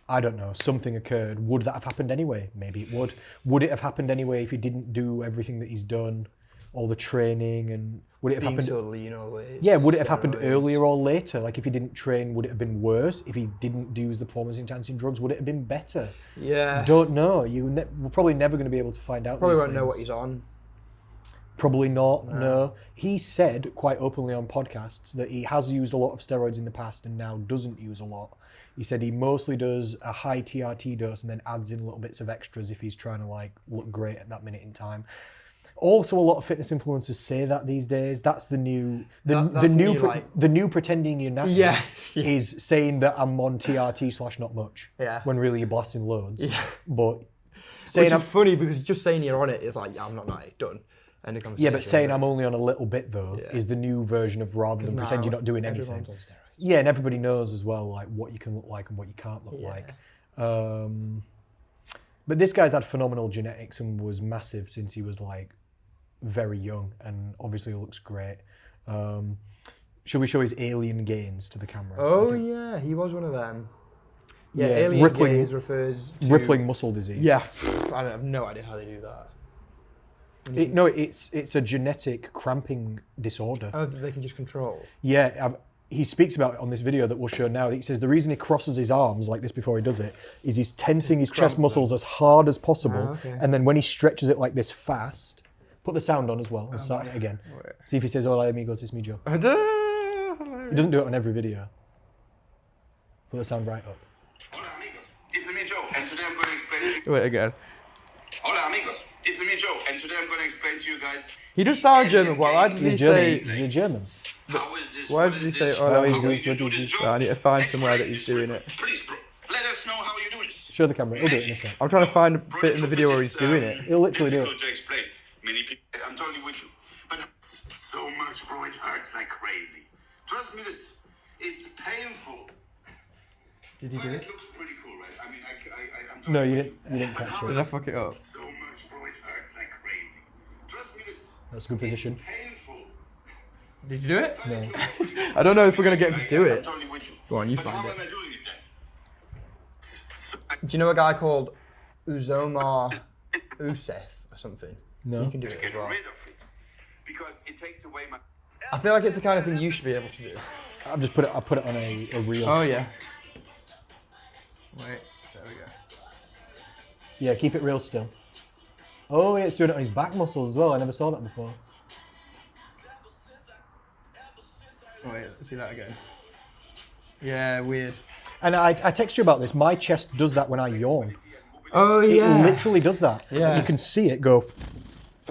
Speaker 1: I don't know, something occurred. Would that have happened anyway? Maybe it would. Would it have happened anyway if he didn't do everything that he's done? All the training and would it have
Speaker 3: Being
Speaker 1: happened?
Speaker 3: so lean always.
Speaker 1: Yeah, would it have happened
Speaker 3: steroids.
Speaker 1: earlier or later? Like if he didn't train, would it have been worse? If he didn't use the performance-enhancing drugs, would it have been better?
Speaker 3: Yeah.
Speaker 1: Don't know. We're probably never going to be able to find out.
Speaker 3: Probably
Speaker 1: these
Speaker 3: won't know
Speaker 1: things.
Speaker 3: what he's on.
Speaker 1: Probably not, no. He said quite openly on podcasts that he has used a lot of steroids in the past and now doesn't use a lot. He said he mostly does a high TRT dose and then adds in little bits of extras if he's trying to like look great at that minute in time. Also, a lot of fitness influencers say that these days. That's the new,
Speaker 3: That's the new, like-
Speaker 1: the new pretending you're not.
Speaker 3: Yeah.
Speaker 1: Is saying that I'm on TRT / not much.
Speaker 3: Yeah.
Speaker 1: When really you're blasting loads.
Speaker 3: Yeah.
Speaker 1: But saying
Speaker 3: Which
Speaker 1: I'm
Speaker 3: is funny because just saying you're on it is like, yeah, I'm not done. End of conversation.
Speaker 1: Yeah, but saying I'm only on a little bit though
Speaker 3: Yeah.
Speaker 1: is the new version of rather than pretend
Speaker 3: now
Speaker 1: you're not doing anything.
Speaker 3: everyone's on steroids.
Speaker 1: Yeah, and everybody knows as well like what you can look like and what you can't look
Speaker 3: Yeah.
Speaker 1: like. But this guy's had phenomenal genetics and was massive since he was like very young and obviously looks great. Shall we show his alien gains to the camera?
Speaker 3: Oh
Speaker 1: I think-
Speaker 3: yeah, he was one of them. Yeah,
Speaker 1: Yeah,
Speaker 3: alien
Speaker 1: rippling-
Speaker 3: gaze refers to
Speaker 1: rippling muscle disease.
Speaker 3: Yeah, I don't have no idea how they do that.
Speaker 1: No, it's a genetic cramping disorder.
Speaker 3: Oh, that they can just control.
Speaker 1: Yeah, he speaks about it on this video that we'll show now. He says the reason he crosses his arms like this before he does it is he's tensing his chest muscles as hard as possible,
Speaker 3: Ah, okay.
Speaker 1: and then when he stretches it like this fast, put the sound on as well and start it again. See if he says "Hola amigos, it's me Joe." He doesn't do it on every video. Put the sound right up.
Speaker 4: Hola amigos, it's me Joe, and today I'm going to explain to you.
Speaker 2: Wait again.
Speaker 4: Hola amigos, it's me Joe, and today I'm going to explain to you guys.
Speaker 2: He does sound German. Why does he
Speaker 1: He's
Speaker 2: say?
Speaker 1: German. He's Germans.
Speaker 4: How is this?
Speaker 2: Why
Speaker 4: What
Speaker 2: does
Speaker 4: is
Speaker 2: he say,
Speaker 4: this?
Speaker 2: "Oh,
Speaker 4: How
Speaker 1: he's
Speaker 4: will
Speaker 1: doing
Speaker 4: you do
Speaker 1: this,
Speaker 4: this,
Speaker 1: Joe."
Speaker 4: Joe?
Speaker 2: I need to find somewhere that
Speaker 4: Explain
Speaker 2: he's
Speaker 4: this.
Speaker 2: doing it.
Speaker 4: Please, bro, let us know how you do this.
Speaker 1: Show the camera. He'll do it in a sec.
Speaker 2: I'm trying to find a bit in the video where he's doing it.
Speaker 1: He'll literally do it.
Speaker 4: Difficult to explain. Many people, I'm totally with you, but it's so much, bro. It hurts like crazy. Trust me, it's painful.
Speaker 3: Did he
Speaker 4: But
Speaker 3: do
Speaker 4: it
Speaker 3: it?
Speaker 4: looks pretty cool, right? I mean, I'm totally
Speaker 1: No, you
Speaker 4: with
Speaker 1: didn't. You didn't
Speaker 4: But
Speaker 1: catch
Speaker 4: how
Speaker 1: it.
Speaker 2: Did I fuck it up?
Speaker 4: So much, bro. It hurts like crazy. Trust me,
Speaker 1: That's a good position.
Speaker 4: it's painful.
Speaker 3: Did you do it?
Speaker 4: But it looks pretty cool.
Speaker 2: I don't know if we're gonna get him to do
Speaker 4: I'm
Speaker 2: it.
Speaker 4: totally with you.
Speaker 2: Go on, you
Speaker 4: But
Speaker 2: find
Speaker 4: how
Speaker 2: it.
Speaker 4: am I doing it then?
Speaker 3: Do you know a guy called Uzomar Usef or something?
Speaker 1: No.
Speaker 3: You can do it as
Speaker 4: Get
Speaker 3: well.
Speaker 4: rid of it because it takes away my.
Speaker 3: I feel like it's the kind of thing you should be able to do.
Speaker 1: I've just put it. I put it on a reel.
Speaker 2: Oh yeah. Wait. There we go.
Speaker 1: Yeah, keep it real still. Oh, yeah, it's doing it on his back muscles as well. I never saw that before.
Speaker 2: Wait. Let's see that again. Yeah. Weird.
Speaker 1: And I text you about this. My chest does that when I yawn.
Speaker 3: Oh
Speaker 1: It
Speaker 3: yeah.
Speaker 1: literally does that.
Speaker 3: Yeah.
Speaker 1: You can see it go,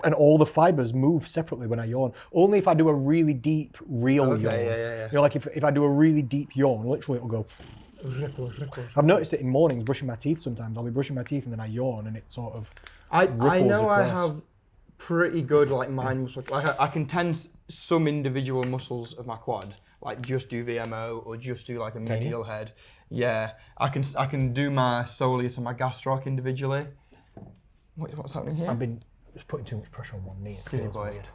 Speaker 1: and all the fibers move separately when I yawn. Only if I do a really deep, real
Speaker 3: Okay,
Speaker 1: yawn.
Speaker 3: yeah.
Speaker 1: You know, like if I do a really deep yawn, literally it'll go.
Speaker 3: Ripple.
Speaker 1: I've noticed it in mornings brushing my teeth sometimes. I'll be brushing my teeth and then I yawn and it sort of.
Speaker 3: I
Speaker 1: ripples
Speaker 3: know I
Speaker 1: across.
Speaker 3: have pretty good like mind muscle. Like I can tense some individual muscles of my quad. Like just do VMO or just do like a medial head. Yeah, I can do my soleus and my gastroc individually. What's happening here?
Speaker 1: I've been just putting too much pressure on one knee. It
Speaker 3: Silly
Speaker 1: feels
Speaker 3: boy.
Speaker 1: weird.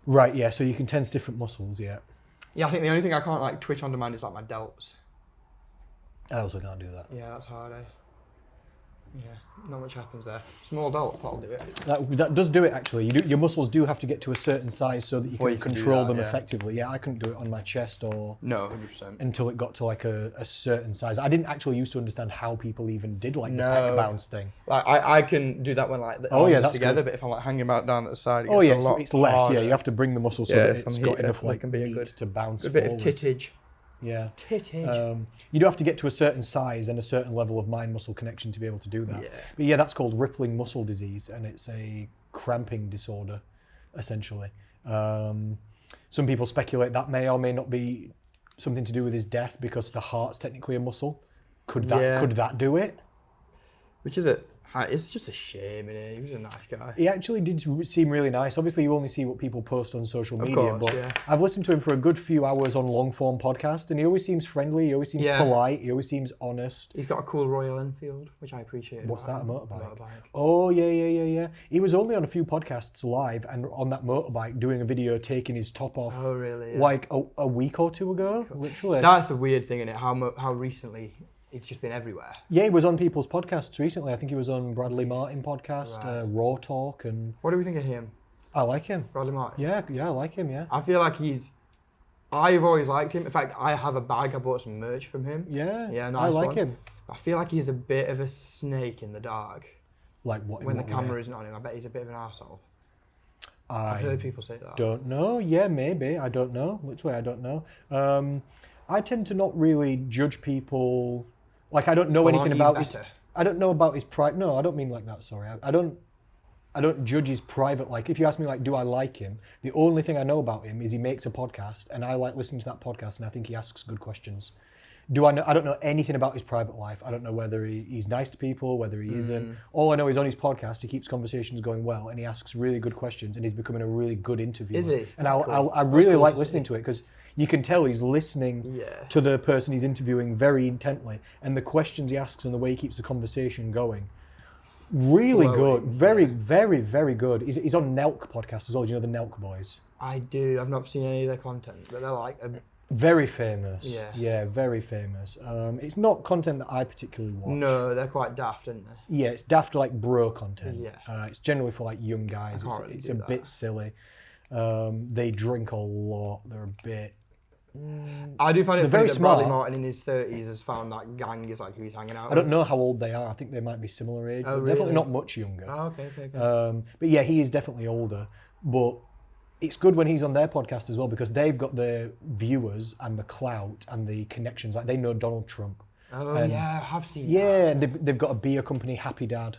Speaker 1: Right, yeah, so you can tense different muscles, yeah.
Speaker 3: Yeah, I think the only thing I can't like twitch on demand is like my delts.
Speaker 1: I also can't do that.
Speaker 3: Yeah, that's hard, eh? Yeah, not much happens there. Small delts, that'll do it.
Speaker 1: That does do it actually. Your muscles do have to get to a certain size so that you
Speaker 3: Before
Speaker 1: can
Speaker 3: you can do
Speaker 1: control
Speaker 3: that,
Speaker 1: them
Speaker 3: yeah.
Speaker 1: effectively. Yeah, I couldn't do it on my chest or
Speaker 3: No, 100%.
Speaker 1: until it got to like a certain size. I didn't actually used to understand how people even did like the peck
Speaker 3: No.
Speaker 1: bounce thing.
Speaker 3: Like I can do that when like the
Speaker 1: Oh,
Speaker 3: arms
Speaker 1: yeah,
Speaker 3: are
Speaker 1: that's
Speaker 3: together,
Speaker 1: good.
Speaker 3: but if I'm like hanging them out down at the side, it
Speaker 1: Oh
Speaker 3: gets
Speaker 1: yeah,
Speaker 3: a lot
Speaker 1: it's less.
Speaker 3: harder.
Speaker 1: Yeah, you have to bring the muscle so
Speaker 3: Yeah,
Speaker 1: that
Speaker 3: if
Speaker 1: it's
Speaker 3: I'm
Speaker 1: got
Speaker 3: heated
Speaker 1: enough
Speaker 3: up, it
Speaker 1: like
Speaker 3: can be a
Speaker 1: weight
Speaker 3: good-
Speaker 1: to bounce
Speaker 3: a bit
Speaker 1: forward.
Speaker 3: of tittage.
Speaker 1: Yeah.
Speaker 3: Tittage.
Speaker 1: You do have to get to a certain size and a certain level of mind-muscle connection to be able to do that.
Speaker 3: Yeah.
Speaker 1: But yeah, that's called rippling muscle disease, and it's a cramping disorder, essentially. Some people speculate that may or may not be something to do with his death because the heart's technically a muscle. Could that do it?
Speaker 3: Which is it? It's just a shame, innit? He was a nice guy.
Speaker 1: He actually did seem really nice. Obviously, you only see what people post on social media,
Speaker 3: course,
Speaker 1: but
Speaker 3: yeah.
Speaker 1: I've listened to him for a good few hours on long form podcast, and he always seems friendly. He always seems
Speaker 3: Yeah.
Speaker 1: polite. He always seems honest.
Speaker 3: He's got a cool Royal Enfield, which I appreciate.
Speaker 1: What's that, a
Speaker 3: about him.
Speaker 1: motorbike? Oh, yeah. He was only on a few podcasts live and on that motorbike doing a video taking his top off
Speaker 3: Oh, really? Yeah.
Speaker 1: like a week or two ago, literally.
Speaker 3: That's the weird thing, innit? How recently it's just been everywhere.
Speaker 1: Yeah, he was on people's podcasts recently. I think he was on Bradley Martin podcast,
Speaker 3: Right.
Speaker 1: Raw Talk, and
Speaker 3: What do we think of him?
Speaker 1: I like him.
Speaker 3: Bradley Martin?
Speaker 1: Yeah, I like him, yeah.
Speaker 3: I feel like I've always liked him. In fact, I have a bag. I bought some merch from him.
Speaker 1: Yeah,
Speaker 3: Yeah,
Speaker 1: I
Speaker 3: nice
Speaker 1: like
Speaker 3: one.
Speaker 1: him.
Speaker 3: I feel like he's a bit of a snake in the dark.
Speaker 1: Like what? in
Speaker 3: When the
Speaker 1: what way?
Speaker 3: camera isn't on him, I bet he's a bit of an arsehole.
Speaker 1: I
Speaker 3: I've heard people say that.
Speaker 1: don't know. Yeah, maybe. I don't know. Literally, I don't know. I tend to not really judge people. Like, I don't know
Speaker 3: Well,
Speaker 1: anything
Speaker 3: aren't you
Speaker 1: about his.
Speaker 3: better?
Speaker 1: I don't know about his private. No, I don't mean like that. Sorry, I don't judge his private. Like, if you ask me, like, do I like him? The only thing I know about him is he makes a podcast, and I like listening to that podcast, and I think he asks good questions. Do I know? I don't know anything about his private life. I don't know whether he's nice to people, whether he isn't. All I know is on his podcast, he keeps conversations going well, and he asks really good questions, and he's becoming a really good interviewer.
Speaker 3: Is he?
Speaker 1: And
Speaker 3: That's cool.
Speaker 1: I
Speaker 3: That's
Speaker 1: really
Speaker 3: cool
Speaker 1: like
Speaker 3: to
Speaker 1: listening
Speaker 3: see.
Speaker 1: to it because you can tell he's listening
Speaker 3: Yeah.
Speaker 1: to the person he's interviewing very intently, and the questions he asks and the way he keeps the conversation going. Really good,
Speaker 3: Flowing,
Speaker 1: very, very, very good. He's on Nelk podcast as well. Do you know the Nelk boys?
Speaker 3: I do. I've not seen any of their content, but they're like,
Speaker 1: Very famous.
Speaker 3: Yeah.
Speaker 1: Very famous. It's not content that I particularly watch.
Speaker 3: no, they're quite daft, aren't they?
Speaker 1: Yeah, it's daft like bro content.
Speaker 3: Yeah.
Speaker 1: It's generally for like young guys.
Speaker 3: can't really
Speaker 1: It's
Speaker 3: do
Speaker 1: a
Speaker 3: that.
Speaker 1: bit silly. They drink a lot. They're a bit.
Speaker 3: I do find it
Speaker 1: They're
Speaker 3: funny
Speaker 1: very
Speaker 3: that Bradley
Speaker 1: smart.
Speaker 3: Martin in his 30s has found that gang is like who he's hanging out
Speaker 1: I
Speaker 3: with.
Speaker 1: don't know how old they are. I think they might be similar age.
Speaker 3: Oh,
Speaker 1: but definitely
Speaker 3: really?
Speaker 1: not much younger.
Speaker 3: Oh, okay.
Speaker 1: But yeah, he is definitely older. But it's good when he's on their podcast as well because they've got the viewers and the clout and the connections. Like they know Donald Trump.
Speaker 3: Oh, yeah, I have seen that.
Speaker 1: Yeah, and they've got a beer company, Happy Dad,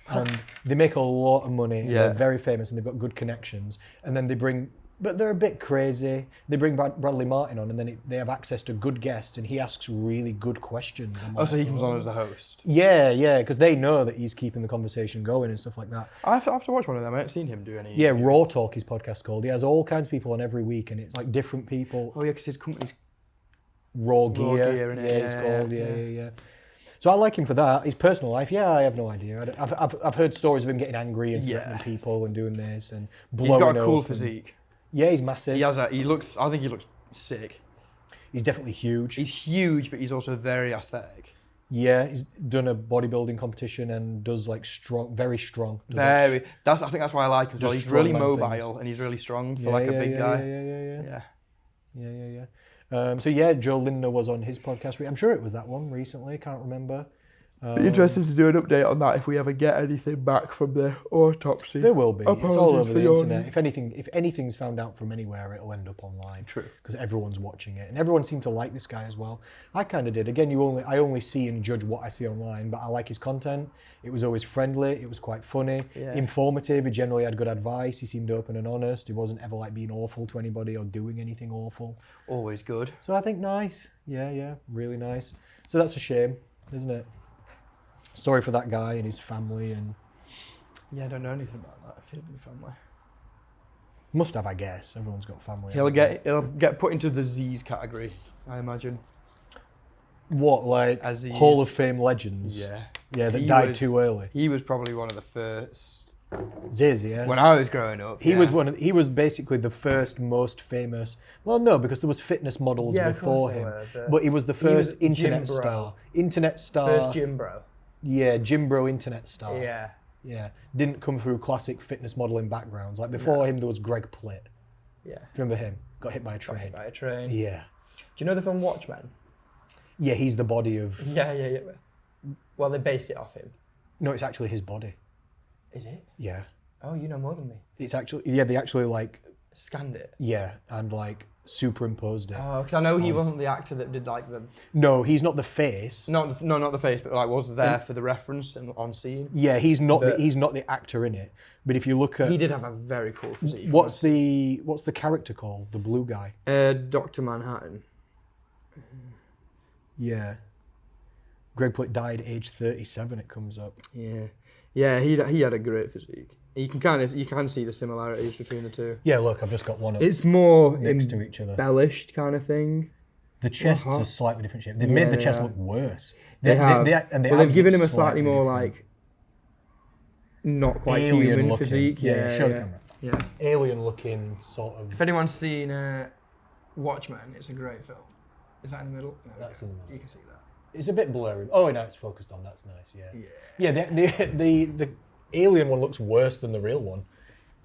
Speaker 1: and they make a lot of money. And
Speaker 3: Yeah.
Speaker 1: They're very famous and they've got good connections. And then they bring, but they're a bit crazy. They bring Bradley Martin on, and then they have access to good guests, and he asks really good questions. I'm
Speaker 3: Oh,
Speaker 1: like,
Speaker 3: so he comes on as the host.
Speaker 1: yeah, because they know that he's keeping the conversation going and stuff like that.
Speaker 3: I have to watch one of them. I haven't seen him do any.
Speaker 1: Yeah, Raw Talk, his podcast called. He has all kinds of people on every week, and it's like different people.
Speaker 3: Oh, yeah, because his company's.
Speaker 1: Raw Gear,
Speaker 3: Gear, innit?
Speaker 1: it's
Speaker 3: Yeah,
Speaker 1: called.
Speaker 3: yeah.
Speaker 1: Yeah. So I like him for that. His personal life, yeah, I have no idea. I've heard stories of him getting angry and threatening
Speaker 3: Yeah.
Speaker 1: people and doing this and
Speaker 3: He's
Speaker 1: blowing
Speaker 3: got a cool
Speaker 1: up and-
Speaker 3: physique.
Speaker 1: Yeah, he's massive.
Speaker 3: He looks. I think he looks sick.
Speaker 1: He's definitely huge.
Speaker 3: He's huge, but he's also very aesthetic.
Speaker 1: Yeah, he's done a bodybuilding competition and does like very strong. Does like
Speaker 3: Very. I think that's why I like him as well.
Speaker 1: Just
Speaker 3: He's really
Speaker 1: strongman
Speaker 3: mobile
Speaker 1: things.
Speaker 3: and he's really strong for
Speaker 1: Yeah,
Speaker 3: like a
Speaker 1: yeah,
Speaker 3: big
Speaker 1: yeah,
Speaker 3: guy.
Speaker 1: Yeah. So yeah, Joe Lindner was on his podcast. I'm sure it was that one recently. Can't remember.
Speaker 3: Be interested to do an update on that if we ever get anything back from the autopsy.
Speaker 1: There will be. It's all
Speaker 3: Apologies
Speaker 1: over
Speaker 3: for
Speaker 1: the
Speaker 3: yawning.
Speaker 1: internet. If anything's found out from anywhere, it'll end up online.
Speaker 3: True.
Speaker 1: Because everyone's watching it, and everyone seemed to like this guy as well. I kind of did. Again, I only see and judge what I see online, but I like his content. It was always friendly. It was quite funny,
Speaker 3: Yeah.
Speaker 1: informative. He generally had good advice. He seemed open and honest. He wasn't ever like being awful to anybody or doing anything awful.
Speaker 3: Always good.
Speaker 1: So I think nice. Yeah, really nice. So that's a shame, isn't it? Sorry for that guy and his family, and
Speaker 3: Yeah, I don't know anything about that. If he had any family.
Speaker 1: must have, I guess. Everyone's got family.
Speaker 3: He'll get put into the Z's category, I imagine.
Speaker 1: What, like
Speaker 3: As he
Speaker 1: Hall
Speaker 3: is-
Speaker 1: of Fame legends?
Speaker 3: Yeah.
Speaker 1: Yeah, that
Speaker 3: He
Speaker 1: died
Speaker 3: was-
Speaker 1: too early.
Speaker 3: He was probably one of the first
Speaker 1: Ziz, yeah.
Speaker 3: when I was growing up.
Speaker 1: He was he was basically the first most famous. Well, no, because there was fitness models
Speaker 3: Yeah, of
Speaker 1: before
Speaker 3: course
Speaker 1: him.
Speaker 3: there were,
Speaker 1: but he was the first
Speaker 3: was
Speaker 1: internet
Speaker 3: gym bro.
Speaker 1: star. Internet star.
Speaker 3: First gym bro.
Speaker 1: Yeah, gym bro internet star.
Speaker 3: Yeah.
Speaker 1: Yeah. Didn't come through classic fitness modeling backgrounds. Like before him, there was Greg Plitt.
Speaker 3: Yeah.
Speaker 1: Do you remember him? Got hit by a train.
Speaker 3: Hit by a train.
Speaker 1: Yeah.
Speaker 3: Do you know the film Watchmen?
Speaker 1: Yeah, he's the body of.
Speaker 3: Yeah. Well, they based it off him.
Speaker 1: No, it's actually his body.
Speaker 3: Is it?
Speaker 1: Yeah.
Speaker 3: Oh, you know more than me.
Speaker 1: It's actually. Yeah, they actually like.
Speaker 3: Scanned it.
Speaker 1: Yeah, and like superimposed it.
Speaker 3: Oh, because I know he wasn't the actor that did like the
Speaker 1: No, he's not the face.
Speaker 3: not the face, but like was there for the reference and on scene.
Speaker 1: Yeah, he's not
Speaker 3: The-
Speaker 1: he's not the actor in it. But if you look at
Speaker 3: He did have a very cool physique.
Speaker 1: what's the character called? The blue guy.
Speaker 3: Dr. Manhattan.
Speaker 1: Yeah. Greg Plitt died age 37. It comes up.
Speaker 3: Yeah. He had a great physique. You can see the similarities between the two.
Speaker 1: Yeah, look, I've just got one up
Speaker 3: It's more
Speaker 1: next to each other.
Speaker 3: embellished kind of thing.
Speaker 1: The chest's
Speaker 3: Uh-huh.
Speaker 1: a slightly different shape. They've made the
Speaker 3: they
Speaker 1: chest
Speaker 3: are.
Speaker 1: look worse.
Speaker 3: They have.
Speaker 1: And the
Speaker 3: Well, they've
Speaker 1: abs
Speaker 3: given
Speaker 1: look
Speaker 3: him a slightly more
Speaker 1: different.
Speaker 3: like not quite
Speaker 1: Alien
Speaker 3: human
Speaker 1: looking.
Speaker 3: physique.
Speaker 1: Yeah, show the
Speaker 3: yeah.
Speaker 1: camera.
Speaker 3: Yeah.
Speaker 1: Alien looking sort of.
Speaker 3: If anyone's seen Watchmen, it's a great film. Is that in the middle? No,
Speaker 1: That's in the middle.
Speaker 3: You can see that.
Speaker 1: It's a bit blurry. Oh, no, it's focused on. That's nice. Yeah. Yeah. The alien one looks worse than the real one.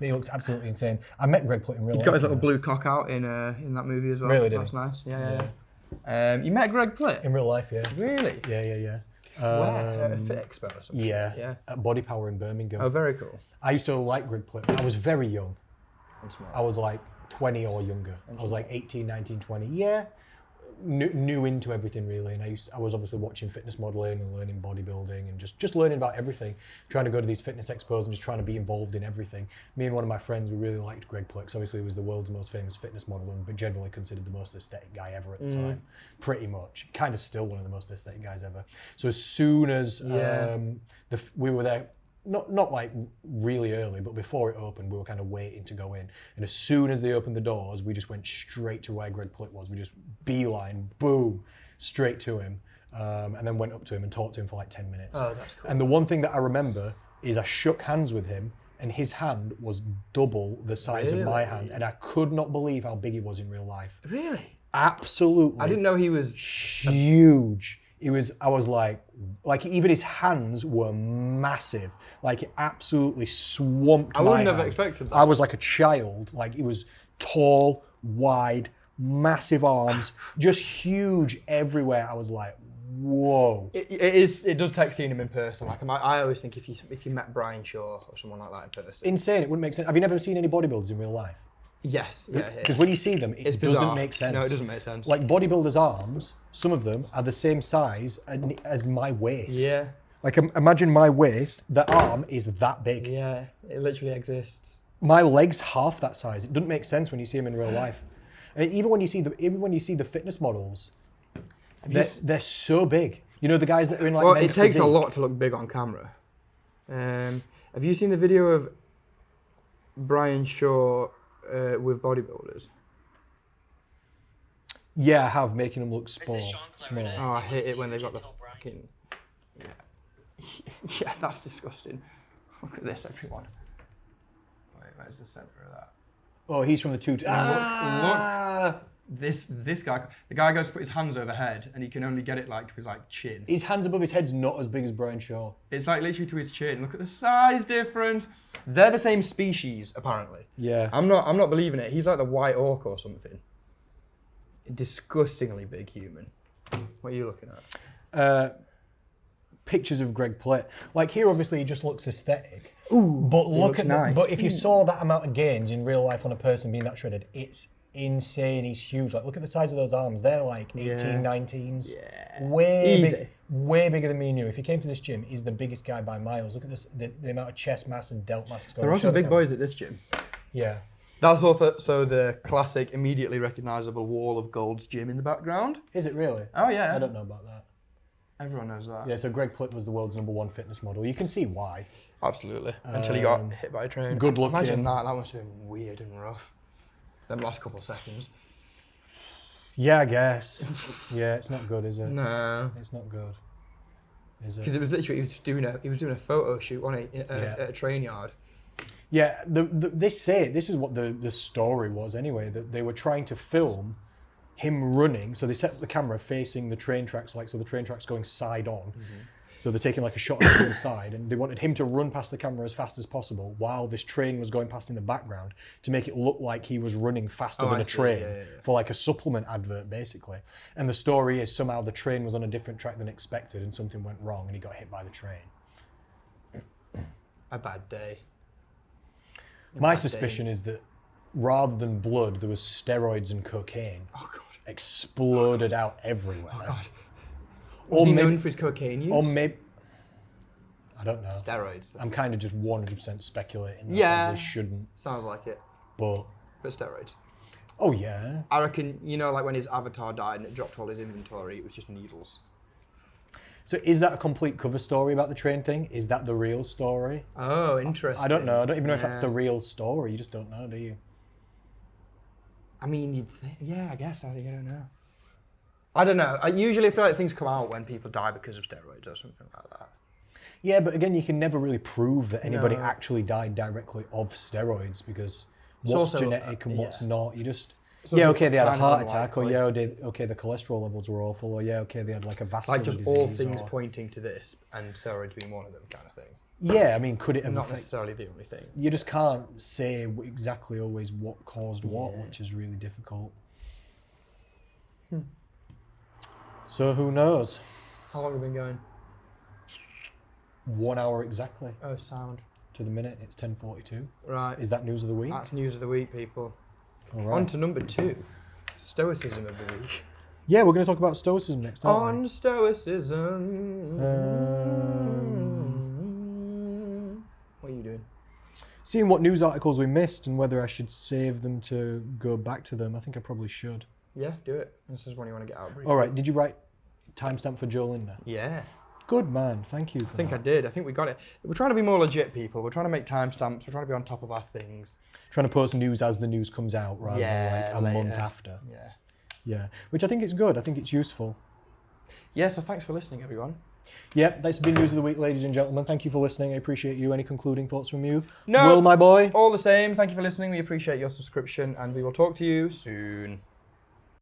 Speaker 1: He looks absolutely insane. I met Greg Plitt in real life.
Speaker 3: He's got his little blue cock out in that movie as well.
Speaker 1: Really, did
Speaker 3: That's
Speaker 1: he?
Speaker 3: nice. Yeah. You met Greg Plitt?
Speaker 1: In real life, yeah.
Speaker 3: Really?
Speaker 1: Yeah.
Speaker 3: Where? At a Fit Expo or something?
Speaker 1: Yeah. At Body Power in Birmingham.
Speaker 3: Oh, very cool.
Speaker 1: I used to like Greg Plitt when I was very young.
Speaker 3: And smart.
Speaker 1: I was like 20 or younger. I was like 18, 19, 20. Yeah. New into everything really, and I was obviously watching fitness modeling and learning bodybuilding and just learning about everything, trying to go to these fitness expos and just trying to be involved in everything. Me and one of my friends, we really liked Greg Plitt. 'Cause obviously he was the world's most famous fitness model and generally considered the most aesthetic guy ever at the time. Pretty much, kind of still one of the most aesthetic guys ever. So as soon as we were there. Not like really early, but before it opened, we were kind of waiting to go in. And as soon as they opened the doors, we just went straight to where Greg Plitt was. We just beeline, boom, straight to him. And then went up to him and talked to him for like 10 minutes.
Speaker 3: Oh, that's cool.
Speaker 1: And the one thing that I remember is I shook hands with him and his hand was double the size of my hand. And I could not believe how big he was in real life.
Speaker 3: Really?
Speaker 1: Absolutely.
Speaker 3: I didn't know he was.
Speaker 1: Huge. I was like even his hands were massive. Like it absolutely swamped my
Speaker 3: I wouldn't have
Speaker 1: hand.
Speaker 3: expected that.
Speaker 1: I was like a child. Like he was tall, wide, massive arms, just huge everywhere. I was like, whoa.
Speaker 3: It does take seeing him in person. Like I always think if you met Brian Shaw or someone like that in person.
Speaker 1: Insane. It wouldn't make sense. Have you never seen any bodybuilders in real life?
Speaker 3: Yes. Yeah.
Speaker 1: Because when you see them, it
Speaker 3: It's
Speaker 1: doesn't
Speaker 3: bizarre.
Speaker 1: make sense.
Speaker 3: No, it doesn't make sense.
Speaker 1: Like bodybuilders' arms, some of them are the same size as my waist.
Speaker 3: Yeah.
Speaker 1: Like imagine my waist, the arm is that big.
Speaker 3: Yeah. It literally exists.
Speaker 1: My leg's half that size. It doesn't make sense when you see them in real life. And even when you see the fitness models, they're so big. You know the guys that are in like.
Speaker 3: Well, it
Speaker 1: men's
Speaker 3: takes a
Speaker 1: physique?
Speaker 3: lot to look big on camera. Have you seen the video of Brian Shaw with bodybuilders?
Speaker 1: Yeah, I have, making them look small.
Speaker 5: This is Sean Clarinet.
Speaker 3: Oh, I hate it when they've got the
Speaker 5: Gentle Brian.
Speaker 3: fucking. Yeah, that's disgusting. Look at this, everyone. Wait, where's the centre of that?
Speaker 1: Oh, he's from the two.
Speaker 3: Look. This guy, the guy goes to put his hands overhead and he can only get it like to his like chin.
Speaker 1: His hands above his head's not as big as Brian Shaw.
Speaker 3: It's like literally to his chin. Look at the size difference. They're the same species, apparently.
Speaker 1: Yeah.
Speaker 3: I'm not believing it. He's like the white orc or something. Disgustingly big human. What are you looking at?
Speaker 1: Pictures of Greg Plitt. Like here, obviously, he just looks aesthetic. Ooh, but look
Speaker 3: looks
Speaker 1: at
Speaker 3: nice.
Speaker 1: But if you saw that amount of gains in real life on a person being that shredded, it's insane. He's huge. Like look at the size of those arms. They're like 18, 19s.
Speaker 3: Yeah.
Speaker 1: Way
Speaker 3: Easy.
Speaker 1: big, way bigger than me and you. If he came to this gym, he's the biggest guy by miles. Look at this, the amount of chest mass and delt mass.
Speaker 3: There are some big boys at this gym.
Speaker 1: Yeah.
Speaker 3: That's also the classic, immediately recognisable wall of Gold's Gym in the background.
Speaker 1: Is it really?
Speaker 3: Oh yeah.
Speaker 1: I don't know about that.
Speaker 3: Everyone knows that.
Speaker 1: Yeah, so Greg Plitt was the world's #1 fitness model. You can see why.
Speaker 3: Absolutely. Until he got hit by a train.
Speaker 1: good looking.
Speaker 3: Imagine that. That must have been weird and rough. Them last couple of seconds.
Speaker 1: Yeah, I guess. Yeah, it's not good, is it?
Speaker 3: No.
Speaker 1: It's not good. Is
Speaker 3: Because
Speaker 1: it?
Speaker 3: it was literally he was doing a photo shoot on at
Speaker 1: Yeah.
Speaker 3: a train yard,
Speaker 1: Yeah, this is what the story was anyway, that they were trying to film him running. So they set up the camera facing the train tracks, like, so the train tracks going side on. So they're taking like a shot of the side, and they wanted him to run past the camera as fast as possible while this train was going past in the background to make it look like he was running faster than
Speaker 3: I
Speaker 1: a
Speaker 3: see,
Speaker 1: train
Speaker 3: yeah.
Speaker 1: for like a supplement advert, basically. And the story is somehow the train was on a different track than expected and something went wrong and he got hit by the train.
Speaker 3: A bad day.
Speaker 1: My
Speaker 3: bad
Speaker 1: suspicion is that rather than blood, there was steroids and cocaine
Speaker 3: Oh god.
Speaker 1: exploded out everywhere.
Speaker 3: Oh god.
Speaker 1: Or
Speaker 3: Was he
Speaker 1: maybe,
Speaker 3: known for his cocaine use?
Speaker 1: or maybe, I don't know.
Speaker 3: Steroids.
Speaker 1: I'm kind of just 100% speculating.
Speaker 3: Yeah.
Speaker 1: I probably shouldn't,
Speaker 3: Sounds like it.
Speaker 1: but
Speaker 3: But steroids.
Speaker 1: oh yeah.
Speaker 3: I reckon, you know, like when his avatar died and it dropped all his inventory, it was just needles.
Speaker 1: So is that a complete cover story about the train thing? Is that the real story?
Speaker 3: Oh, interesting.
Speaker 1: I don't know. I don't even know if that's
Speaker 3: Yeah.
Speaker 1: the real story. You just don't know, do you?
Speaker 3: I mean, yeah, I guess. I don't know. I don't know. I usually feel like things come out when people die because of steroids or something like that.
Speaker 1: Yeah, but again, you can never really prove that anybody
Speaker 3: No.
Speaker 1: actually died directly of steroids because
Speaker 3: It's
Speaker 1: what's
Speaker 3: also,
Speaker 1: genetic and what's
Speaker 3: yeah.
Speaker 1: not. You just
Speaker 3: It's
Speaker 1: yeah,
Speaker 3: also
Speaker 1: okay, they had a
Speaker 3: kind of
Speaker 1: heart attack, or
Speaker 3: unlikely.
Speaker 1: yeah, okay, the cholesterol levels were awful, or yeah, okay, they had like a vascular
Speaker 3: Like just
Speaker 1: disease.
Speaker 3: all things
Speaker 1: or-
Speaker 3: pointing to this, and steroids being one of them, kind of thing.
Speaker 1: Yeah, I mean, could it have
Speaker 3: Not
Speaker 1: affected-
Speaker 3: necessarily the only thing.
Speaker 1: You just can't say exactly always what caused what,
Speaker 3: Yeah.
Speaker 1: which is really difficult. So who knows?
Speaker 3: How long have we been going?
Speaker 1: 1 hour exactly
Speaker 3: Oh, sound.
Speaker 1: to the minute. It's 10:42.
Speaker 3: Right.
Speaker 1: Is that news of the week?
Speaker 3: That's news of the week, people.
Speaker 1: All right.
Speaker 3: On to number 2. Stoicism of the week.
Speaker 1: Yeah, we're going to talk about stoicism next, aren't we?
Speaker 3: On stoicism. What are you doing?
Speaker 1: Seeing what news articles we missed and whether I should save them to go back to them. I think I probably should.
Speaker 3: Yeah, do it. This is one you want to get out briefly.
Speaker 1: All right, did you write timestamp for Joe Linda?
Speaker 3: Yeah.
Speaker 1: Good man, thank you for
Speaker 3: I think I
Speaker 1: that.
Speaker 3: did. I think we got it. We're trying to be more legit, people. We're trying to make timestamps. We're trying to be on top of our things.
Speaker 1: Trying to post news as the news comes out rather
Speaker 3: Yeah,
Speaker 1: than like a month
Speaker 3: later.
Speaker 1: after.
Speaker 3: Yeah.
Speaker 1: Yeah, which I think it's good. I think it's useful.
Speaker 3: Yeah, so thanks for listening, everyone.
Speaker 1: Yep, that's been news of the week, ladies and gentlemen. Thank you for listening. I appreciate you. Any concluding thoughts from you?
Speaker 3: No.
Speaker 1: Will, my boy?
Speaker 3: All the same, thank you for listening. We appreciate your subscription, and we will talk to you soon.